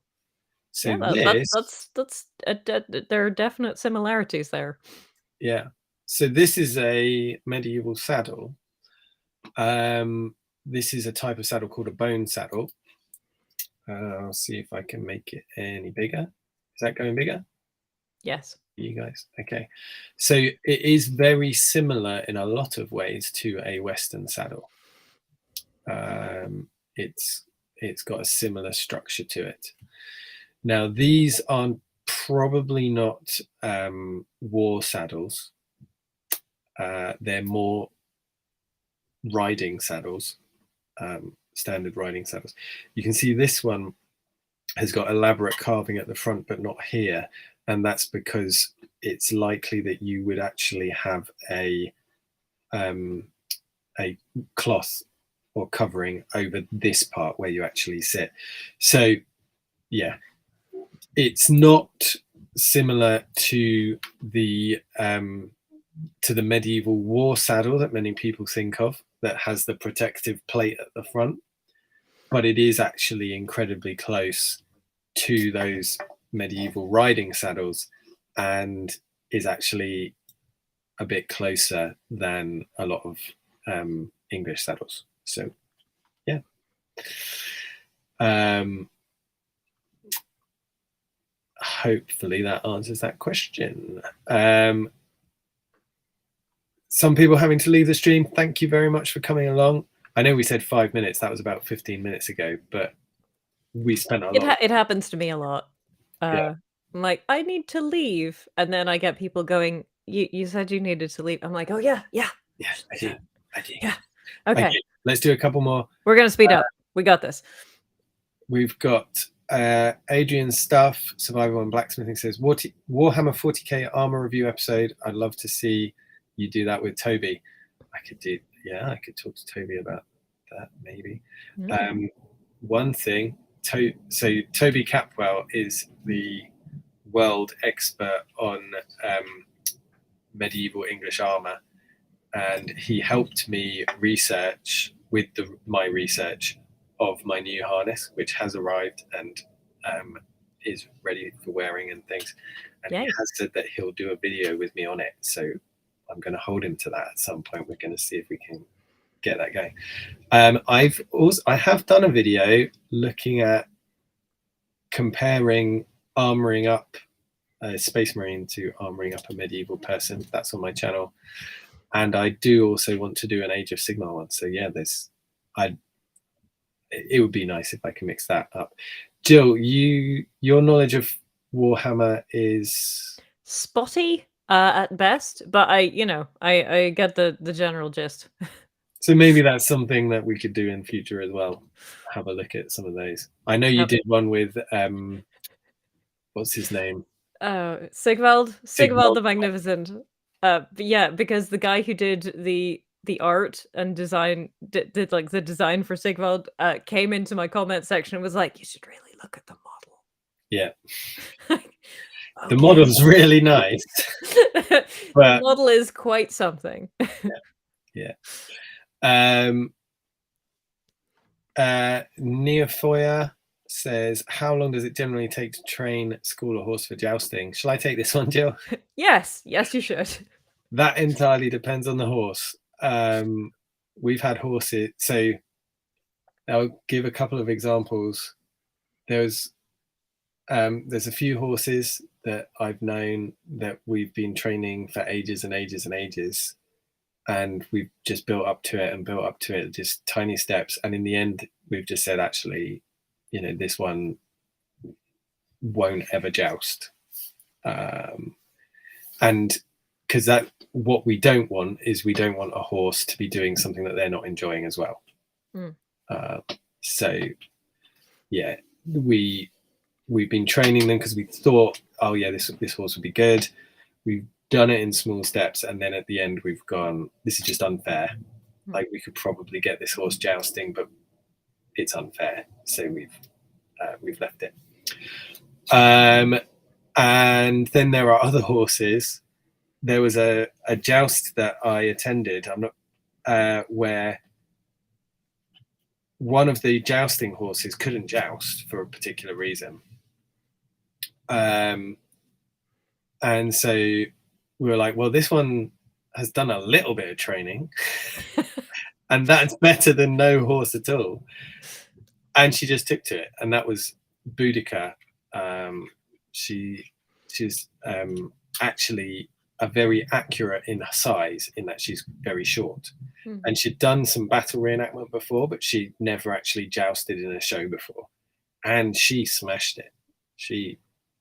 so yeah, there are definite similarities there. Yeah. So this is a medieval saddle. This is a type of saddle called a bone saddle. I'll see if I can make it any bigger. Is that going bigger? Yes. You guys. Okay. So it is very similar in a lot of ways to a Western saddle. It's got a similar structure to it. Now, these are probably not war saddles. They're more riding saddles, standard riding saddles. You can see this one has got elaborate carving at the front, but not here. And that's because it's likely that you would actually have a cloth or covering over this part where you actually sit. So yeah, it's not similar to the medieval war saddle that many people think of, that has the protective plate at the front, but it is actually incredibly close to those medieval riding saddles and is actually a bit closer than a lot of English saddles. So yeah. hopefully that answers that question. Some people having to leave the stream. Thank you very much for coming along. I know we said 5 minutes. That was about 15 minutes ago, but we spent a lot. It happens to me a lot. Yeah. I'm like, I need to leave, and then I get people going, you said you needed to leave. I'm like, oh yeah, I do. Yeah. Okay. Let's do a couple more. We're gonna speed up. We got this. We've got Adrian's stuff. Survival and Blacksmithing says Warhammer 40k Armour review episode. I'd love to see you do that with Toby. I could talk to Toby about that maybe. One thing, so Toby Capwell is the world expert on medieval English armour, and he helped me research with my research of my new harness, which has arrived and is ready for wearing and things. And He has said that he'll do a video with me on it. So I'm going to hold him to that at some point. We're going to see if we can get that going. I have done a video looking at comparing armoring up a Space Marine to armoring up a medieval person. That's on my channel. And I do also want to do an Age of Sigmar one. So yeah, it would be nice if I can mix that up. Jill, your knowledge of Warhammer is spotty at best, but I get the general gist. So maybe that's something that we could do in future as well. Have a look at some of those. I know you did one with what's his name? Sigvald the Magnificent. But yeah, because the guy who did the art and design did like the design for Sigvald came into my comment section and was like, you should really look at the model. Yeah. The model's really nice. But the model is quite something. Yeah. Neofoya says, how long does it generally take to train school a horse for jousting? Shall I take this one, Jill? Yes, you should. That entirely depends on the horse. We've had horses, so I'll give a couple of examples. There's a few horses that I've known that we've been training for ages and ages and ages, and we've just built up to it, just tiny steps. And in the end, we've just said, actually, this one won't ever joust. And because what we don't want is we don't want a horse to be doing something that they're not enjoying as well. So yeah, we've been training them because we thought, oh yeah, this horse would be good. We've done it in small steps, and then at the end we've gone, this is just unfair. Like, we could probably get this horse jousting, but it's unfair, so we've left it. And then there are other horses. There was a joust that I attended. Where one of the jousting horses couldn't joust for a particular reason. And so we were like, well, this one has done a little bit of training and that's better than no horse at all. And she just took to it. And that was Boudica. She's actually a very accurate in her size, in that she's very short. And she'd done some battle reenactment before, but she never actually jousted in a show before. And she smashed it. She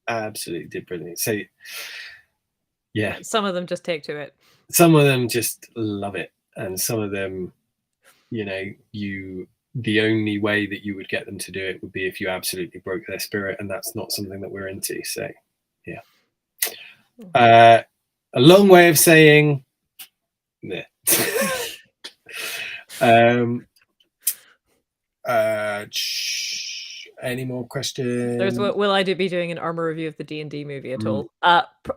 absolutely did brilliant. So yeah, some of them just take to it. Some of them just love it, and some of them, the only way that you would get them to do it would be if you absolutely broke their spirit, and that's not something that we're into. So yeah, a long way of saying yeah. Any more questions? There's will I be doing an Armour review of the D&D movie at all?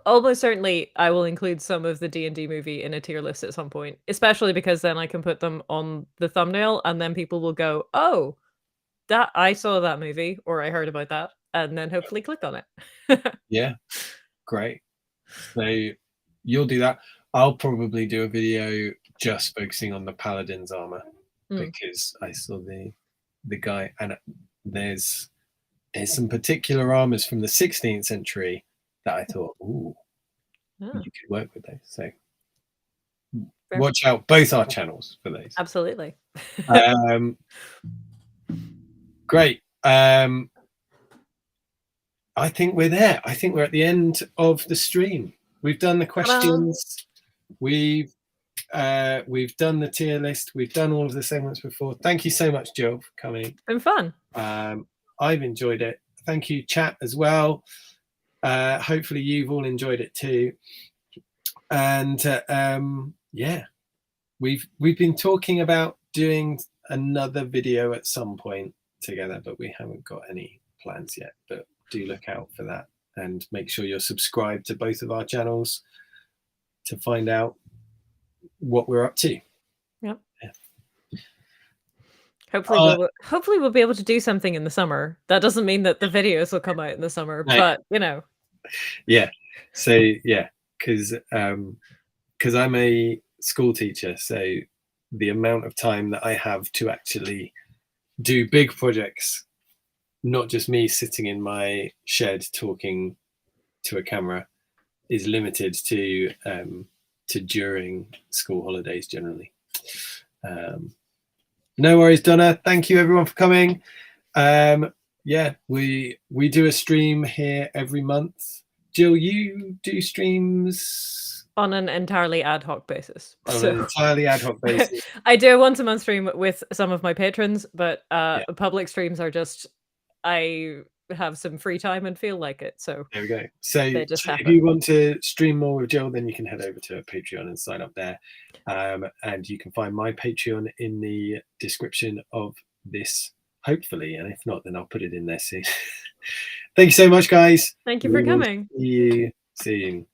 Almost certainly I will include some of the D&D movie in a tier list at some point, especially because then I can put them on the thumbnail and then people will go, oh, that I saw that movie, or I heard about that, and then hopefully click on it. Yeah, great. So you'll do that. I'll probably do a video just focusing on the Paladin's armor because I saw the guy, and there's There's some particular armours from the 16th century that I thought, ooh, you could work with those. So watch out both our channels for those. Absolutely. Great. I think we're there. I think we're at the end of the stream. We've done the questions. We've done the tier list. We've done all of the segments before. Thank you so much, Jill, for coming. It's been fun. I've enjoyed it. Thank you, chat, as well. Hopefully you've all enjoyed it too. And yeah, we've been talking about doing another video at some point together, but we haven't got any plans yet. But do look out for that, and make sure you're subscribed to both of our channels to find out what we're up to. Yep. Yeah. Hopefully we'll be able to do something in the summer. That doesn't mean that the videos will come out in the summer, but you know. Yeah. So yeah, because I'm a school teacher, so the amount of time that I have to actually do big projects, not just me sitting in my shed talking to a camera, is limited to during school holidays generally. No worries, Donna. Thank you everyone for coming. Yeah, we do a stream here every month. Jill, you do streams on an entirely ad hoc basis. An entirely ad hoc basis. I do a once a month stream with some of my patrons, but public streams are just, I have some free time and feel like it. So there we go. So if you want to stream more with Jill, then you can head over to Patreon and sign up there. And you can find my Patreon in the description of this, hopefully. And if not, then I'll put it in there soon. Thank you so much, guys. Thank you for coming. See you soon.